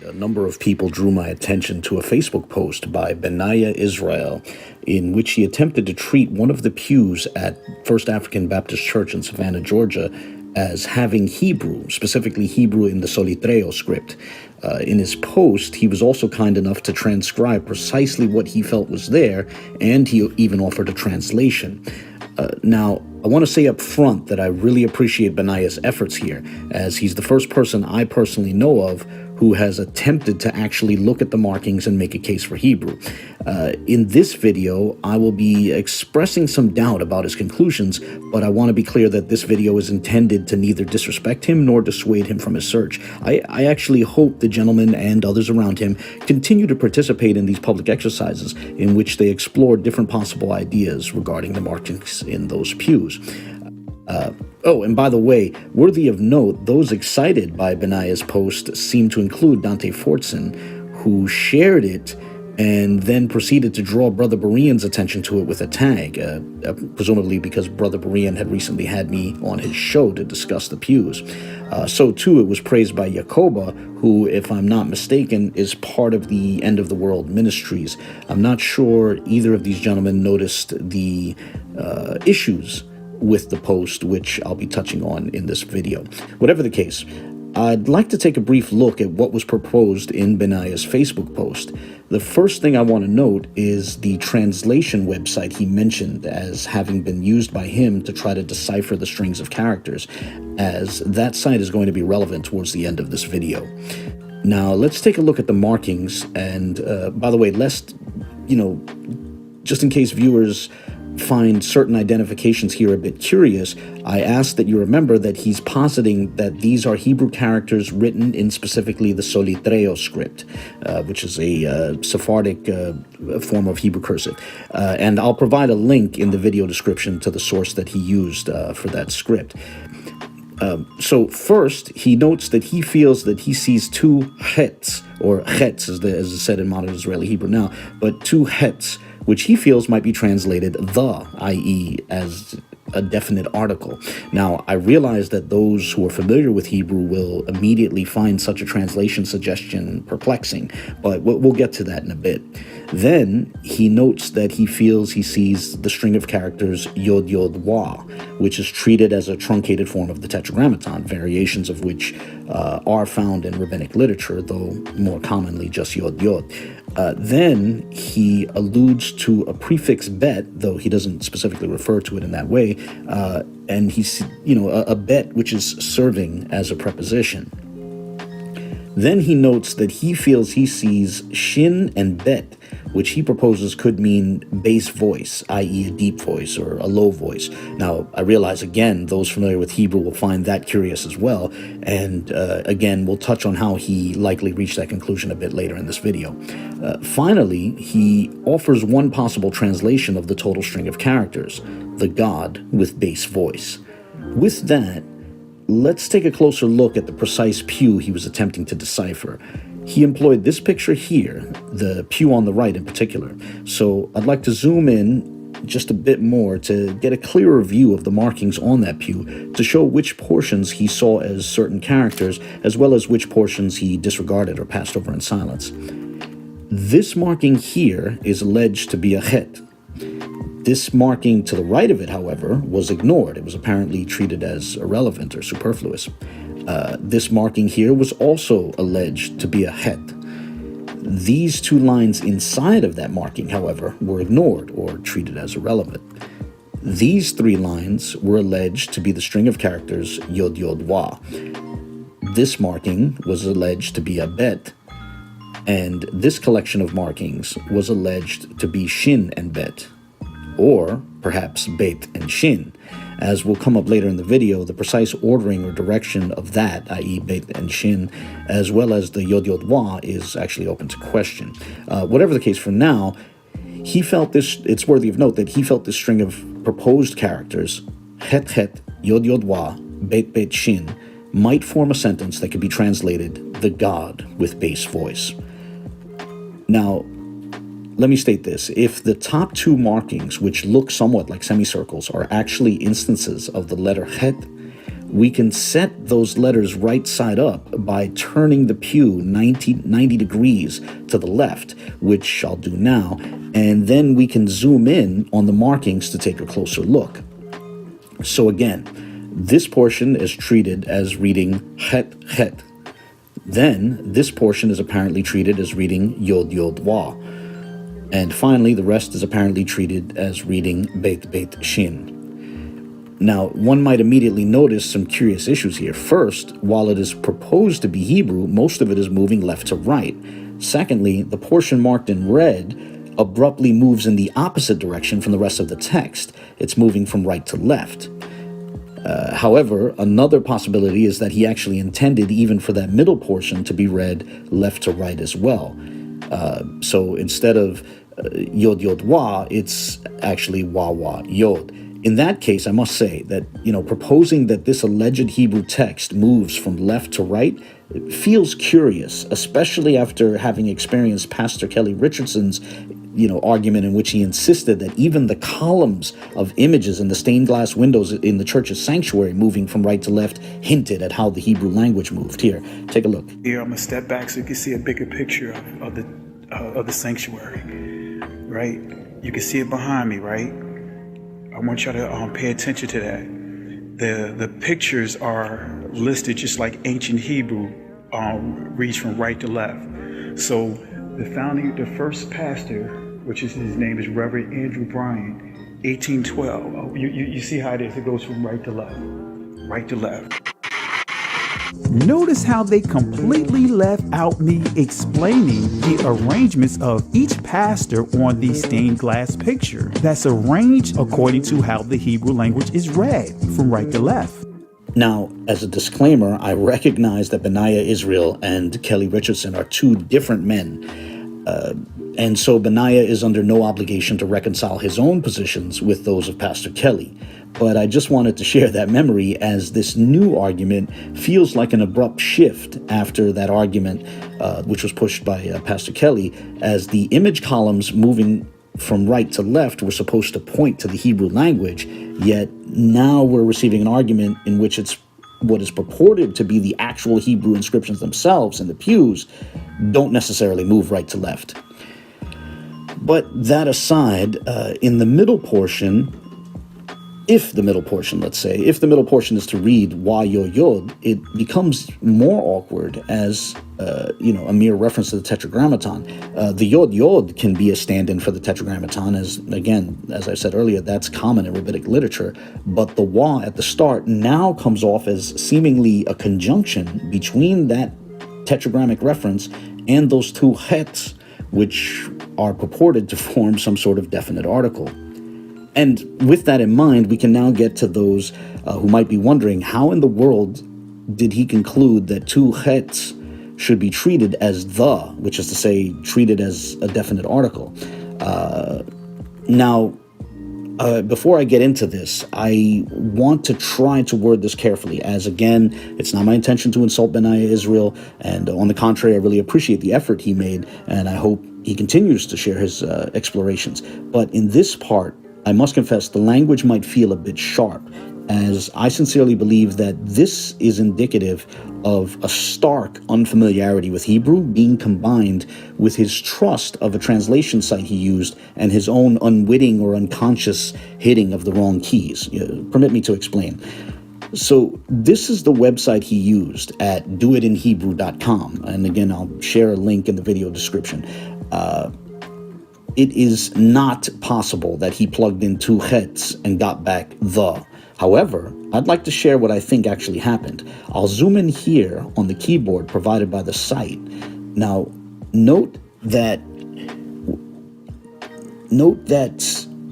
A number of people drew my attention to a Facebook post by Benaiah Israel in which he attempted to treat one of the pews at First African Baptist Church in Savannah, Georgia, as having Hebrew, specifically Hebrew in the Solitreo script. In his post, he was also kind enough to transcribe precisely what he felt was there, and he even offered a translation. Now, I want to say up front that I really appreciate Benaiah's efforts here, as he's the first person I personally know of who has attempted to actually look at the markings and make a case for Hebrew. In this video, I will be expressing some doubt about his conclusions, but I want to be clear that this video is intended to neither disrespect him nor dissuade him from his search. I actually hope the gentleman and others around him continue to participate in these public exercises in which they explore different possible ideas regarding the markings in those pews. Oh, and by the way, worthy of note, those excited by Benaiah's post seem to include Dante Fortson, who shared it and then proceeded to draw Brother Berean's attention to it with a tag, presumably because Brother Berean had recently had me on his show to discuss the pews. So too, it was praised by Jacoba, who, if I'm not mistaken, is part of the End of the World Ministries. I'm not sure either of these gentlemen noticed the issues with the post, which I'll be touching on in this video. Whatever the case, I'd like to take a brief look at what was proposed in Benaiah's Facebook post. The first thing I want to note is the translation website he mentioned as having been used by him to try to decipher the strings of characters, as that site is going to be relevant towards the end of this video. Now, let's take a look at the markings, and by the way, lest, just in case viewers find certain identifications here a bit curious, I ask that you remember that he's positing that these are Hebrew characters written in specifically the Soletreo script, which is a Sephardic form of Hebrew cursive. And I'll provide a link in the video description to the source that he used for that script. So first, he notes that he feels that he sees two hets, or chetz as is said in modern Israeli Hebrew now, but two hets, which he feels might be translated the, i.e. as a definite article. Now, I realize that those who are familiar with Hebrew will immediately find such a translation suggestion perplexing, but we'll get to that in a bit. Then, he notes that he feels he sees the string of characters yod yod wa, which is treated as a truncated form of the tetragrammaton, variations of which are found in rabbinic literature, though more commonly just yod yod. Then he alludes to a prefix bet, though he doesn't specifically refer to it in that way, and he's, a bet which is serving as a preposition. Then he notes that he feels he sees shin and bet, which he proposes could mean bass voice, i.e. a deep voice or a low voice. Now, I realize, again, those familiar with Hebrew will find that curious as well, and again, we'll touch on how he likely reached that conclusion a bit later in this video. Finally, he offers one possible translation of the total string of characters, the God with bass voice. With that, let's take a closer look at the precise pew he was attempting to decipher. He employed this picture here, the pew on the right in particular. So I'd like to zoom in just a bit more to get a clearer view of the markings on that pew to show which portions he saw as certain characters, as well as which portions he disregarded or passed over in silence. This marking here is alleged to be a chet. This marking to the right of it, however, was ignored. It was apparently treated as irrelevant or superfluous. This marking here was also alleged to be a het. These two lines inside of that marking, however, were ignored or treated as irrelevant. These three lines were alleged to be the string of characters yod yod wa. This marking was alleged to be a bet, and this collection of markings was alleged to be shin and bet, or perhaps beit and shin. As will come up later in the video, the precise ordering or direction of that, i.e. beit and shin, as well as the yod yod wa, is actually open to question. Whatever the case for now, he felt this, it's worthy of note that he felt this string of proposed characters, het het, yod yod wa, beit beit shin, might form a sentence that could be translated, the God with bass voice. Now, let me state this. If the top two markings, which look somewhat like semicircles, are actually instances of the letter het, we can set those letters right side up by turning the pew 90 degrees to the left, which I'll do now, and then we can zoom in on the markings to take a closer look. So again, this portion is treated as reading het het. Then this portion is apparently treated as reading yod yod wa. And finally, the rest is apparently treated as reading beit beit shin. Now, one might immediately notice some curious issues here. First, while it is proposed to be Hebrew, most of it is moving left to right. Secondly, the portion marked in red abruptly moves in the opposite direction from the rest of the text. It's moving from right to left. However, another possibility is that he actually intended even for that middle portion to be read left to right as well. So instead of yod yod wa, it's actually wa wa yod. In that case, I must say that, proposing that this alleged Hebrew text moves from left to right feels curious, especially after having experienced Pastor Kelly Richardson's, argument in which he insisted that even the columns of images in the stained glass windows in the church's sanctuary moving from right to left hinted at how the Hebrew language moved. Here, take a look. Here, I'm gonna step back so you can see a bigger picture of the sanctuary, right? You can see it behind me, right? I want y'all to pay attention to that. The pictures are listed just like ancient Hebrew reads from right to left. So the first pastor, which is his name is Reverend Andrew Bryan, 1812. Oh, you see how it is? It goes from right to left, right to left. Notice how they completely left out me explaining the arrangements of each pastor on the stained glass picture that's arranged according to how the Hebrew language is read from right to left. Now, as a disclaimer, I recognize that Benaiah Israel and Kelly Richardson are two different men. And so Benaiah is under no obligation to reconcile his own positions with those of Pastor Kelly. But I just wanted to share that memory, as this new argument feels like an abrupt shift after that argument, which was pushed by Pastor Kelly, as the image columns moving from right to left were supposed to point to the Hebrew language, yet now we're receiving an argument in which it's what is purported to be the actual Hebrew inscriptions themselves in the pews don't necessarily move right to left. But that aside, in the middle portion, if the middle portion is to read wa yo yod, it becomes more awkward as a mere reference to the tetragrammaton. The yod yod can be a stand-in for the tetragrammaton, as I said earlier, that's common in rabbinic literature. But the wa at the start now comes off as seemingly a conjunction between that tetragrammic reference and those two hets, which are purported to form some sort of definite article. And with that in mind, we can now get to those who might be wondering, how in the world did he conclude that two hets should be treated as the, which is to say, treated as a definite article? Now, before I get into this, I want to try to word this carefully, as again, it's not my intention to insult Benaiah Israel, and on the contrary, I really appreciate the effort he made, and I hope he continues to share his explorations. But in this part, I must confess, the language might feel a bit sharp, as I sincerely believe that this is indicative of a stark unfamiliarity with Hebrew being combined with his trust of a translation site he used and his own unwitting or unconscious hitting of the wrong keys. Permit me to explain. So this is the website he used at doitinhebrew.com. And again, I'll share a link in the video description. It is not possible that he plugged in two hets and got back the. However, I'd like to share what I think actually happened. I'll zoom in here on the keyboard provided by the site. Now, note that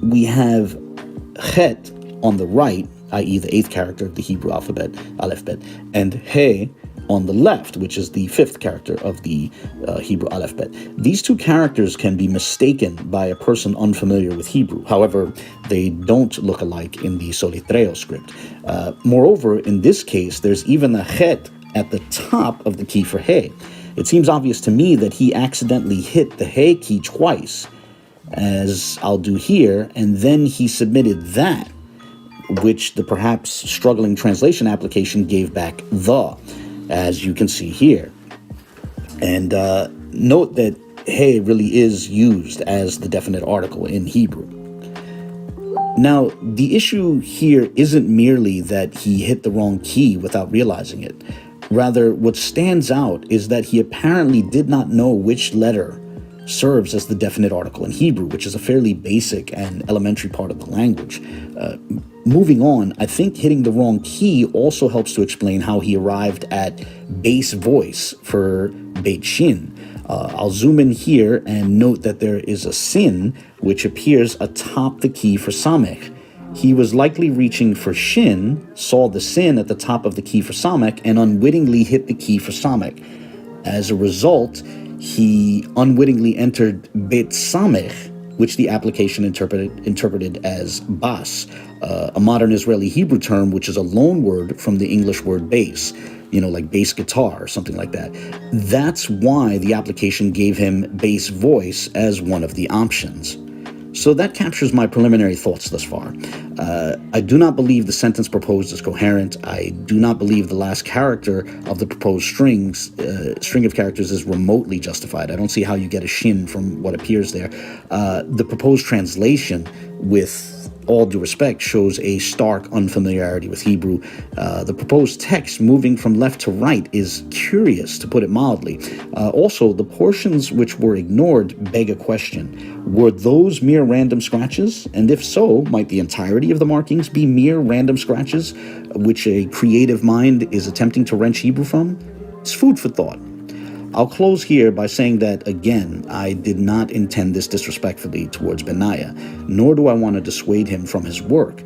we have het on the right, i.e. the 8th character of the Hebrew alphabet, Aleph Bet, and he on the left, which is the 5th character of the Hebrew Aleph Bet. These two characters can be mistaken by a person unfamiliar with Hebrew. However, they don't look alike in the Soletreo script. Moreover, in this case, there's even a het at the top of the key for he. It seems obvious to me that he accidentally hit the he key twice, as I'll do here, and then he submitted that. which the perhaps struggling translation application gave back the, as you can see here. And note that hey really is used as the definite article in Hebrew. Now, the issue here isn't merely that he hit the wrong key without realizing it. Rather, what stands out is that he apparently did not know which letter serves as the definite article in Hebrew, which is a fairly basic and elementary part of the language. Moving on, I think hitting the wrong key also helps to explain how he arrived at base voice for Beit Shin. I'll zoom in here and note that there is a sin which appears atop the key for Samech. He was likely reaching for Shin, saw the sin at the top of the key for Samech, and unwittingly hit the key for Samech. As a result, he unwittingly entered Beit Samech, which the application interpreted as bas, a modern Israeli Hebrew term which is a loan word from the English word bass, like bass guitar or something like that. That's why the application gave him bass voice as one of the options. So that captures my preliminary thoughts thus far. I do not believe the sentence proposed is coherent. I do not believe the last character of the proposed string of characters is remotely justified. I don't see how you get a shin from what appears there. The proposed translation, with all due respect, shows a stark unfamiliarity with Hebrew. The proposed text moving from left to right is curious, to put it mildly. Also, the portions which were ignored beg a question. Were those mere random scratches? And if so, might the entirety of the markings be mere random scratches, which a creative mind is attempting to wrench Hebrew from? It's food for thought. I'll close here by saying that, again, I did not intend this disrespectfully towards Benaiah, nor do I want to dissuade him from his work.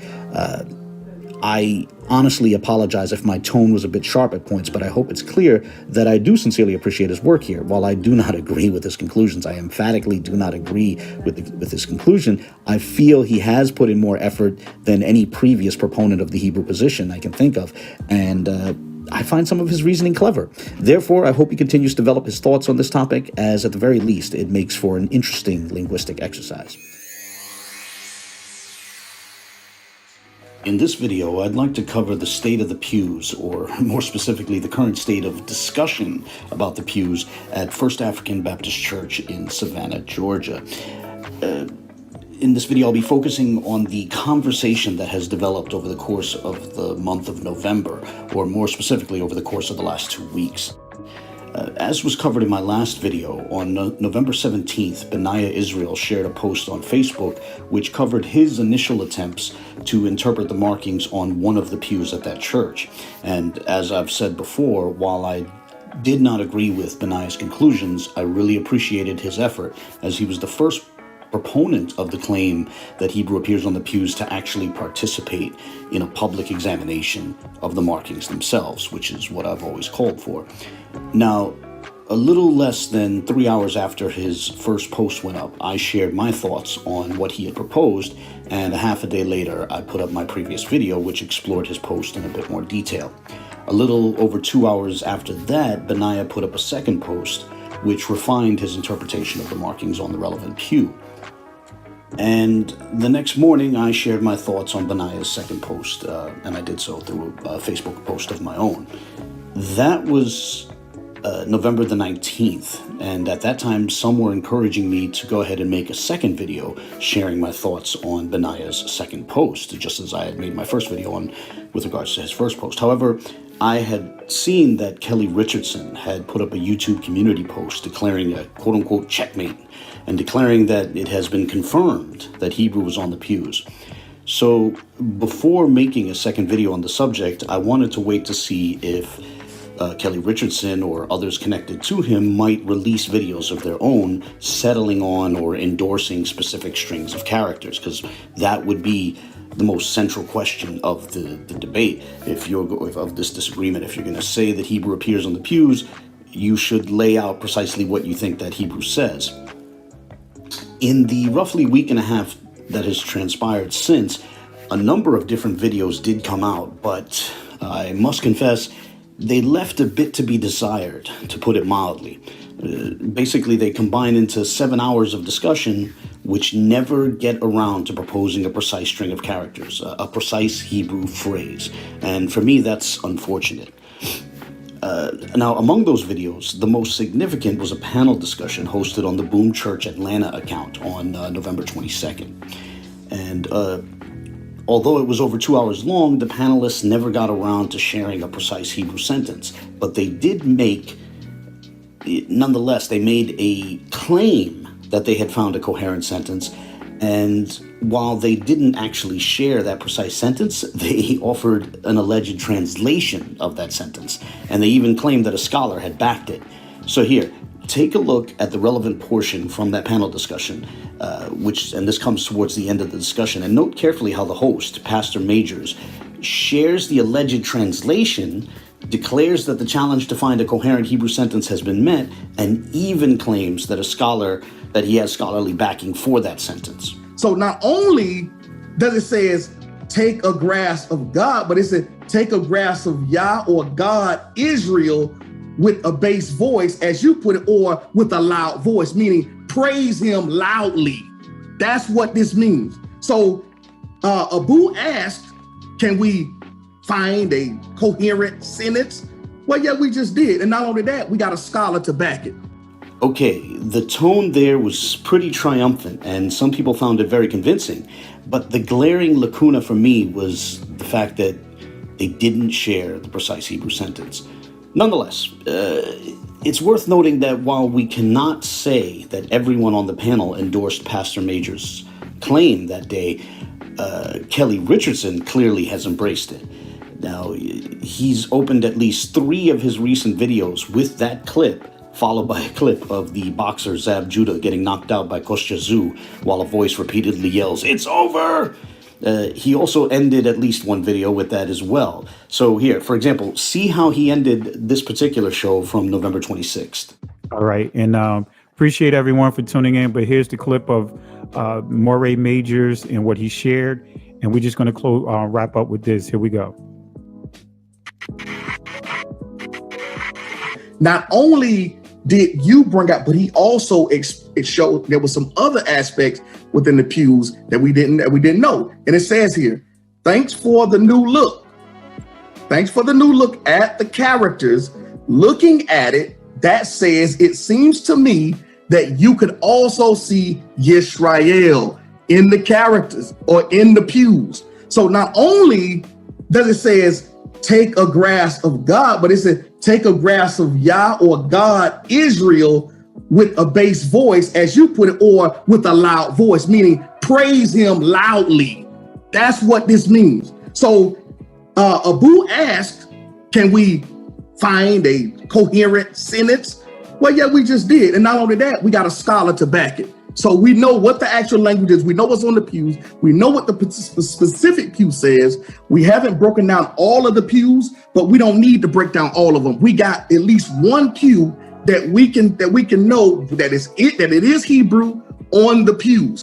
I honestly apologize if my tone was a bit sharp at points, but I hope it's clear that I do sincerely appreciate his work here. While I do not agree with his conclusions, I emphatically do not agree with his conclusion, I feel he has put in more effort than any previous proponent of the Hebrew position I can think of, and I find some of his reasoning clever. Therefore, I hope he continues to develop his thoughts on this topic, as at the very least, it makes for an interesting linguistic exercise. In this video, I'd like to cover the state of the pews, or more specifically, the current state of discussion about the pews at First African Baptist Church in Savannah, Georgia. In this video, I'll be focusing on the conversation that has developed over the course of the month of November, or more specifically, over the course of the last 2 weeks. As was covered in my last video, on November 17th, Benaiah Israel shared a post on Facebook which covered his initial attempts to interpret the markings on one of the pews at that church. And as I've said before, while I did not agree with Benaiah's conclusions, I really appreciated his effort, as he was the first proponent of the claim that Hebrew appears on the pews to actually participate in a public examination of the markings themselves, which is what I've always called for. Now, a little less than 3 hours after his first post went up, I shared my thoughts on what he had proposed, and a half a day later, I put up my previous video, which explored his post in a bit more detail. A little over 2 hours after that, Benaiah put up a second post, which refined his interpretation of the markings on the relevant pew. And the next morning, I shared my thoughts on Benaiah's second post, and I did so through a Facebook post of my own. That was November the 19th, and at that time, some were encouraging me to go ahead and make a second video sharing my thoughts on Benaiah's second post, just as I had made my first video on with regards to his first post. However, I had seen that Kelly Richardson had put up a YouTube community post declaring a quote-unquote checkmate and declaring that it has been confirmed that Hebrew was on the pews. So before making a second video on the subject, I wanted to wait to see if Kelly Richardson or others connected to him might release videos of their own settling on or endorsing specific strings of characters, because that would be the most central question of the debate. Of this disagreement, if you're going to say that Hebrew appears on the pews, you should lay out precisely what you think that Hebrew says. In the roughly week and a half that has transpired since, a number of different videos did come out, but I must confess, they left a bit to be desired, to put it mildly. Basically, they combine into 7 hours of discussion, which never get around to proposing a precise string of characters, a precise Hebrew phrase. And for me, that's unfortunate. Now, among those videos, the most significant was a panel discussion hosted on the Boom Church Atlanta account on November 22nd. And although it was over 2 hours long, the panelists never got around to sharing a precise Hebrew sentence. But they did nonetheless, they made a claim that they had found a coherent sentence. And while they didn't actually share that precise sentence, they offered an alleged translation of that sentence. And they even claimed that a scholar had backed it. So here, take a look at the relevant portion from that panel discussion, and this comes towards the end of the discussion. And note carefully how the host, Pastor Majors, shares the alleged translation, declares that the challenge to find a coherent Hebrew sentence has been met, and even claims that he has scholarly backing for that sentence. So not only does it says take a grasp of God, but it said take a grasp of Yah or God, Israel, with a bass voice, as you put it, or with a loud voice, meaning praise him loudly. That's what this means. So Abu asked, can we find a coherent sentence? Well, yeah, we just did. And not only that, we got a scholar to back it. Okay, the tone there was pretty triumphant, and some people found it very convincing. But the glaring lacuna for me was the fact that they didn't share the precise Hebrew sentence. Nonetheless, it's worth noting that while we cannot say that everyone on the panel endorsed Pastor Major's claim that day, Kelly Richardson clearly has embraced it. Now, he's opened at least 3 of his recent videos with that clip, followed by a clip of the boxer Zab Judah getting knocked out by Kostya Tszyu while a voice repeatedly yells, "It's over!" He also ended at least one video with that as well. So here, for example, see how he ended this particular show from November 26th. All right. And appreciate everyone for tuning in. But here's the clip of Moray Majors and what he shared. And we're just going to wrap up with this. Here we go. Not only did you bring out, but he also it showed there was some other aspects within the pews that we didn't know. And it says here, thanks for the new look. Thanks for the new look at the characters. Looking at it, that says, it seems to me that you could also see Yisrael in the characters or in the pews. So not only does it says take a grasp of God, but it said take a grasp of Yah or God, Israel, with a bass voice, as you put it, or with a loud voice, meaning praise him loudly. That's what this means. So Abu asked, can we find a coherent sentence? Well, yeah, we just did. And not only that, we got a scholar to back it. So we know what the actual language is. We know what's on the pews. We know what the specific pew says. We haven't broken down all of the pews, but we don't need to break down all of them. We got at least one pew that we can know that it is Hebrew on the pews.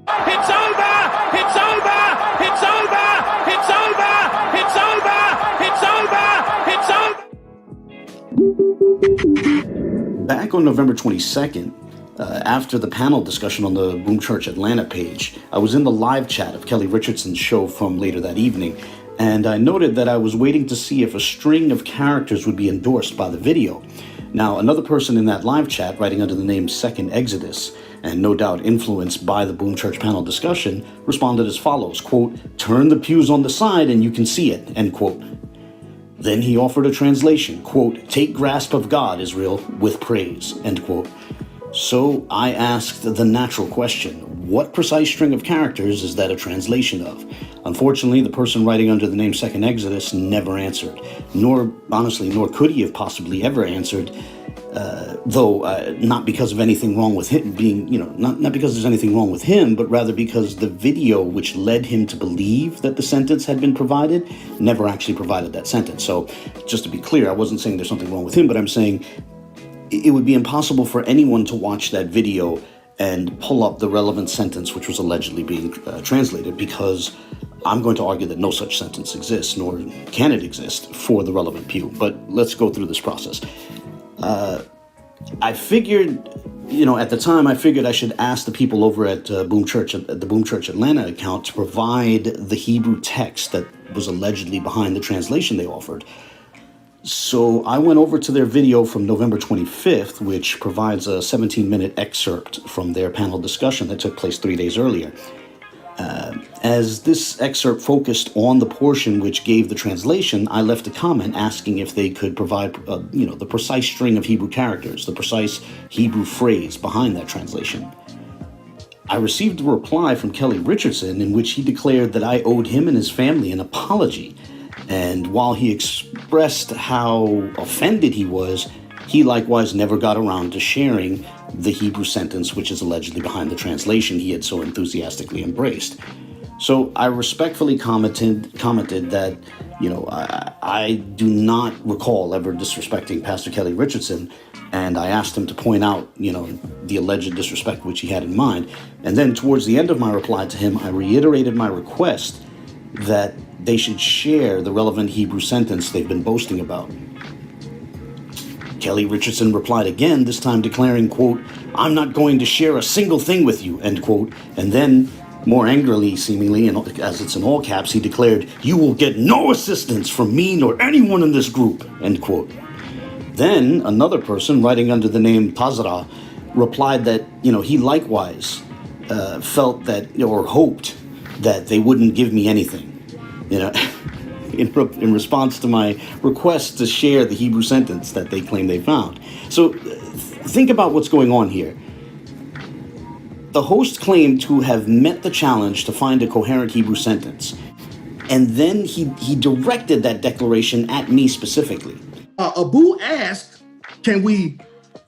It's over! It's over! It's over! It's over! It's over! It's over! It's over! Back on November 22nd, after the panel discussion on the Boom Church Atlanta page, I was in the live chat of Kelly Richardson's show from later that evening, and I noted that I was waiting to see if a string of characters would be endorsed by the video. Now, another person in that live chat, writing under the name Second Exodus, and no doubt influenced by the Boom Church panel discussion, responded as follows, quote, "Turn the pews on the side and you can see it," end quote. Then he offered a translation, quote, "Take grasp of God, Israel, with praise," end quote. So I asked the natural question, what precise string of characters is that a translation of? Unfortunately, the person writing under the name Second Exodus never answered, nor could he have possibly ever answered, though not because of anything wrong with him not because there's anything wrong with him, but rather because the video which led him to believe that the sentence had been provided never actually provided that sentence. So just to be clear, I wasn't saying there's something wrong with him, but I'm saying it would be impossible for anyone to watch that video and pull up the relevant sentence which was allegedly being translated, because I'm going to argue that no such sentence exists, nor can it exist for the relevant pew. But let's go through this process. I figured, at the time, I figured I should ask the people over at the Boom Church Atlanta account to provide the Hebrew text that was allegedly behind the translation they offered. So I went over to their video from November 25th, which provides a 17-minute excerpt from their panel discussion that took place 3 days earlier. As this excerpt focused on the portion which gave the translation, I left a comment asking if they could provide, the precise string of Hebrew characters, the precise Hebrew phrase behind that translation. I received a reply from Kelly Richardson in which he declared that I owed him and his family an apology. And while he expressed how offended he was, he likewise never got around to sharing the Hebrew sentence which is allegedly behind the translation he had so enthusiastically embraced. So I respectfully commented that, I do not recall ever disrespecting Pastor Kelly Richardson, and I asked him to point out, the alleged disrespect which he had in mind. And then towards the end of my reply to him, I reiterated my request that they should share the relevant Hebrew sentence they've been boasting about. Kelly Richardson replied again, this time declaring, quote, "I'm not going to share a single thing with you," end quote. And then, more angrily, seemingly, and as it's in all caps, he declared, "You will get no assistance from me nor anyone in this group," end quote. Then another person, writing under the name Tazra, replied that, he likewise felt that, or hoped that they wouldn't give me anything, in response to my request to share the Hebrew sentence that they claim they found. So think about what's going on here. The host claimed to have met the challenge to find a coherent Hebrew sentence, and then he directed that declaration at me specifically. Abu asked, can we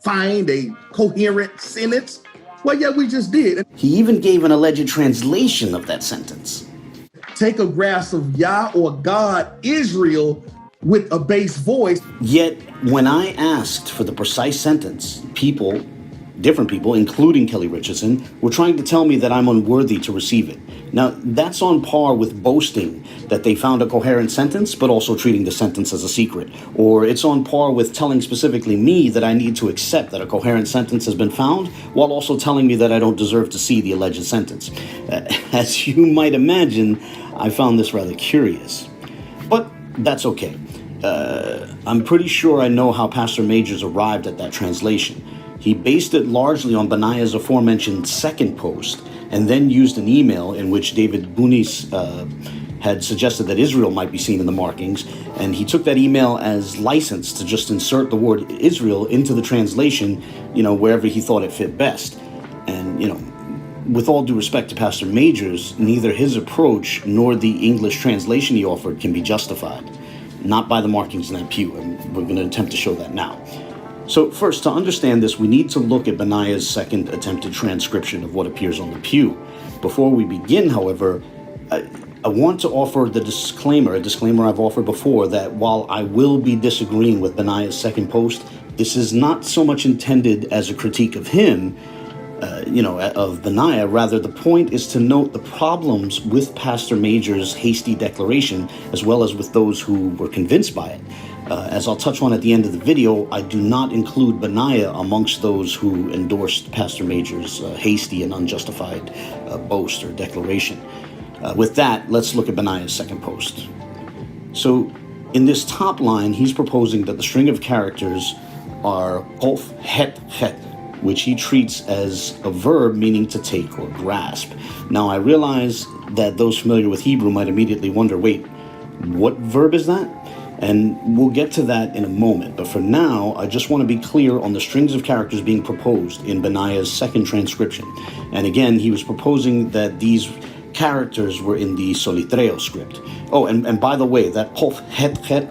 find a coherent sentence? Well, yeah, we just did. He even gave an alleged translation of that sentence. Take a grasp of Yah or God, Israel, with a bass voice. Yet, when I asked for the precise sentence, different people, including Kelly Richardson, were trying to tell me that I'm unworthy to receive it. Now, that's on par with boasting that they found a coherent sentence, but also treating the sentence as a secret. Or it's on par with telling specifically me that I need to accept that a coherent sentence has been found, while also telling me that I don't deserve to see the alleged sentence. As you might imagine, I found this rather curious. But that's okay. I'm pretty sure I know how Pastor Majors arrived at that translation. He based it largely on Benaiah's aforementioned second post, and then used an email in which David Bunis had suggested that Israel might be seen in the markings, and he took that email as license to just insert the word Israel into the translation, wherever he thought it fit best. And, with all due respect to Pastor Majors, neither his approach nor the English translation he offered can be justified. Not by the markings in that pew, and we're going to attempt to show that now. So first, to understand this, we need to look at Benaiah's second attempted transcription of what appears on the pew. Before we begin, however, I want to offer a disclaimer I've offered before, that while I will be disagreeing with Benaiah's second post, this is not so much intended as a critique of him, of Benaiah. Rather, the point is to note the problems with Pastor Major's hasty declaration, as well as with those who were convinced by it. As I'll touch on at the end of the video, I do not include Benaiah amongst those who endorsed Pastor Major's hasty and unjustified boast or declaration. With that, let's look at Benaiah's second post. So, in this top line, he's proposing that the string of characters are Qof, Het, Het, which he treats as a verb meaning to take or grasp. Now, I realize that those familiar with Hebrew might immediately wonder, wait, what verb is that? And we'll get to that in a moment. But for now, I just want to be clear on the strings of characters being proposed in Benaiah's second transcription. And again, he was proposing that these characters were in the Soletreo script. Oh, and by the way, that Qof, Het, Het,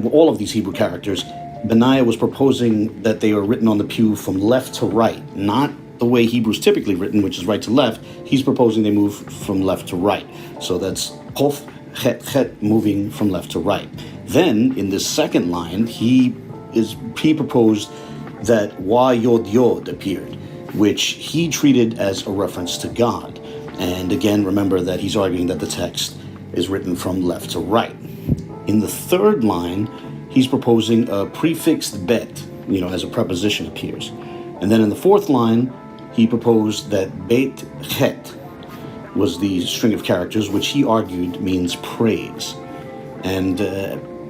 all of these Hebrew characters, Benaiah was proposing that they are written on the pew from left to right, not the way Hebrew's typically written, which is right to left. He's proposing they move from left to right. So that's Qof, Het, Het, moving from left to right. Then, in this second line, he proposed that Wa Yod Yod appeared, which he treated as a reference to God. And again, remember that he's arguing that the text is written from left to right. In the third line, he's proposing a prefixed bet, as a preposition appears. And then in the fourth line, he proposed that beit chet was the string of characters, which he argued means praise. And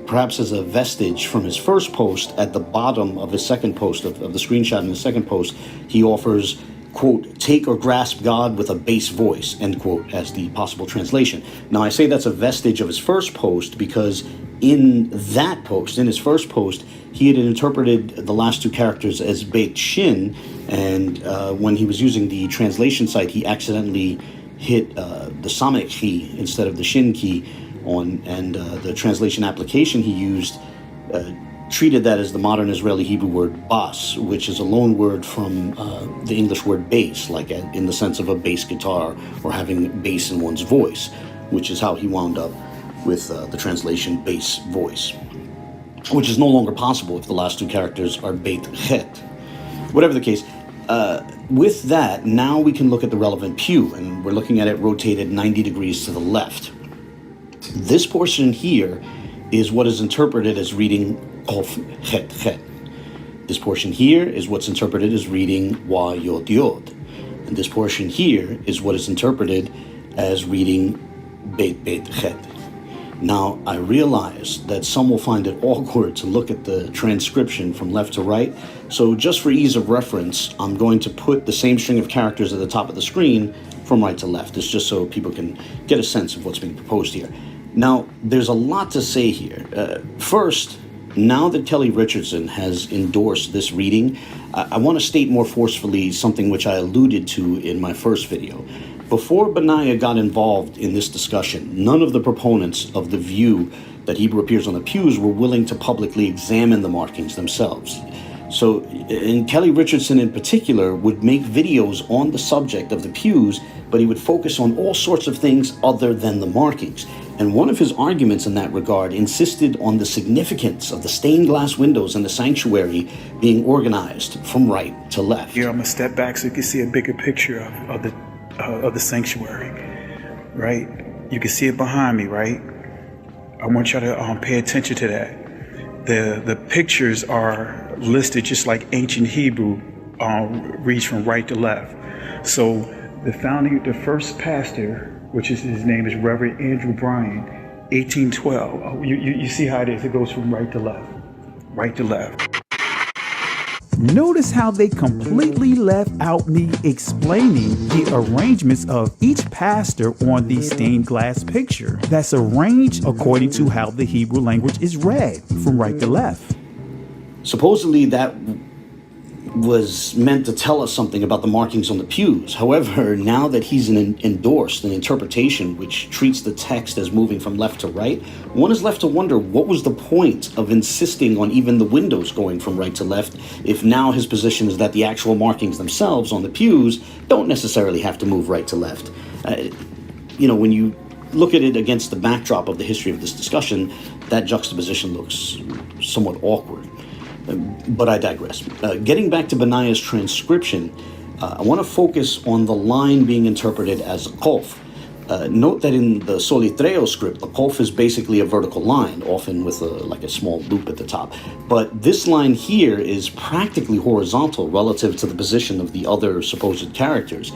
perhaps as a vestige from his first post, at the bottom of his second post, of the screenshot in the second post, he offers, quote, take or grasp God with a bass voice, end quote, as the possible translation. Now, I say that's a vestige of his first post because in that post, in his first post, he had interpreted the last two characters as beit shin, and when he was using the translation site, he accidentally hit the samek key instead of the shin key and the translation application he used treated that as the modern Israeli Hebrew word bas, which is a loan word from the English word bass, like in the sense of a bass guitar or having bass in one's voice, which is how he wound up with the translation bass voice, which is no longer possible if the last two characters are beit chet. Whatever the case, with that, now we can look at the relevant pew, and we're looking at it rotated 90 degrees to the left. This portion here is what is interpreted as reading Kof Chet Chet. This portion here is what's interpreted as reading Wa Yod Yod. And this portion here is what is interpreted as reading Beit Beit Chet. Now, I realize that some will find it awkward to look at the transcription from left to right, so just for ease of reference, I'm going to put the same string of characters at the top of the screen from right to left. It's just so people can get a sense of what's being proposed here. Now, there's a lot to say here. First, now that Kelly Richardson has endorsed this reading, I want to state more forcefully something which I alluded to in my first video. Before Benaiah got involved in this discussion, none of the proponents of the view that Hebrew appears on the pews were willing to publicly examine the markings themselves. So, and Kelly Richardson in particular would make videos on the subject of the pews, but he would focus on all sorts of things other than the markings. And one of his arguments in that regard insisted on the significance of the stained glass windows in the sanctuary being organized from right to left. Here, I'm gonna step back so you can see a bigger picture of the sanctuary, right? You can see it behind me, right? I want y'all to pay attention to that. The pictures are listed just like ancient Hebrew reads from right to left. So the first pastor, which is his name is Reverend Andrew Bryan, 1812. You see how it is. It goes from right to left, right to left. Notice how they completely left out me explaining the arrangements of each pastor on the stained glass picture that's arranged according to how the Hebrew language is read from right to left. Supposedly that was meant to tell us something about the markings on the pews. However, now that he's endorsed an interpretation which treats the text as moving from left to right, one is left to wonder what was the point of insisting on even the windows going from right to left if now his position is that the actual markings themselves on the pews don't necessarily have to move right to left. When you look at it against the backdrop of the history of this discussion, that juxtaposition looks somewhat awkward. But I digress. Getting back to Benaiah's transcription, I want to focus on the line being interpreted as a kof. Note that in the Soletreo script, the kof is basically a vertical line, often with a small loop at the top. But this line here is practically horizontal relative to the position of the other supposed characters.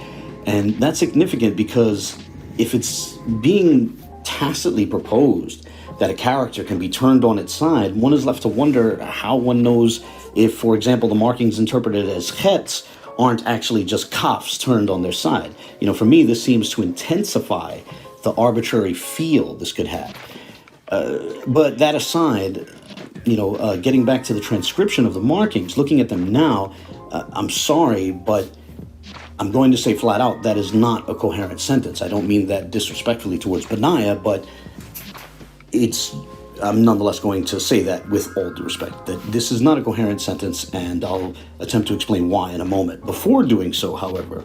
And that's significant because if it's being tacitly proposed that a character can be turned on its side, one is left to wonder how one knows if, for example, the markings interpreted as chets aren't actually just kafs turned on their side. For me, this seems to intensify the arbitrary feel this could have. But that aside, getting back to the transcription of the markings, looking at them now, I'm sorry, but I'm going to say flat out that is not a coherent sentence. I don't mean that disrespectfully towards Benaiah, but I'm nonetheless going to say that with all due respect, that this is not a coherent sentence, and I'll attempt to explain why in a moment. Before doing so, however,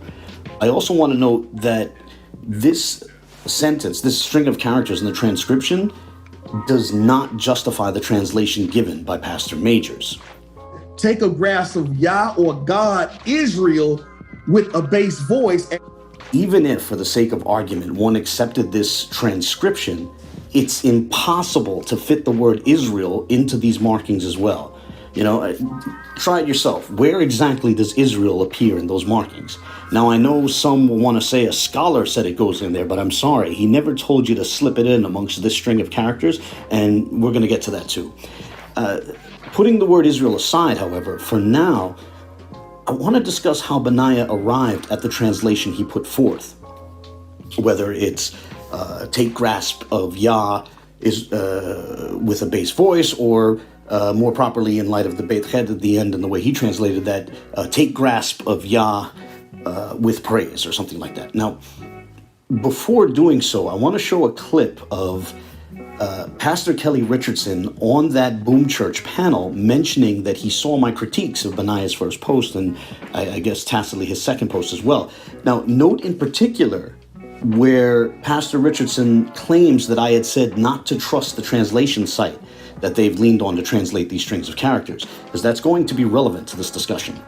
I also want to note that this sentence, this string of characters in the transcription, does not justify the translation given by Pastor Majors. Take a grasp of Yah or God, Israel, with a bass voice. even if, for the sake of argument, one accepted this transcription, it's impossible to fit the word Israel into these markings as well. You know, try it yourself. Where exactly does Israel appear in those markings? Now, I know some will want to say a scholar said it goes in there, but I'm sorry. He never told you to slip it in amongst this string of characters, and we're going to get to that too. Putting the word Israel aside, however, for now, I want to discuss how Benaiah arrived at the translation he put forth. Whether it's take grasp of Yah is with a bass voice, or more properly in light of the Beit Ched at the end and the way he translated that, take grasp of Yah with praise or something like that. Now, before doing so, I want to show a clip of Pastor Kelly Richardson on that Boom Church panel mentioning that he saw my critiques of Benaiah's first post and I guess tacitly his second post as well. Now, note in particular where Pastor Richardson claims that I had said not to trust the translation site that they've leaned on to translate these strings of characters, because that's going to be relevant to this discussion.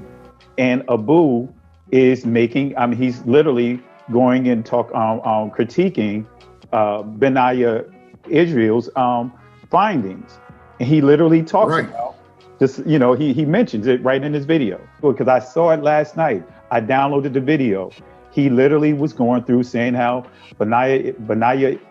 And Abu is making, I mean, he's literally going and critiquing Benaiah Israel's findings. And he literally talks about this, you know, he mentions it right in his video. Because I saw it last night. I downloaded the video. He literally was going through saying how Benaiah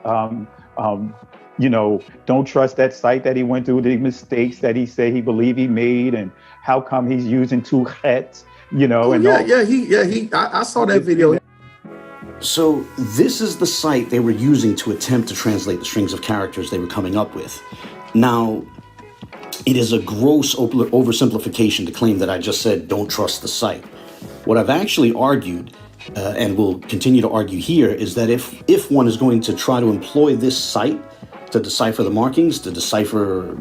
you know, don't trust that site that he went through, the mistakes that he said he believed he made, and how come he's using two hets, you know. I saw that video. So this is the site they were using to attempt to translate the strings of characters they were coming up with. Now, it is a gross oversimplification to claim that I just said don't trust the site. What I've actually argued, and will continue to argue here, is that if one is going to try to employ this site to decipher the markings, to decipher,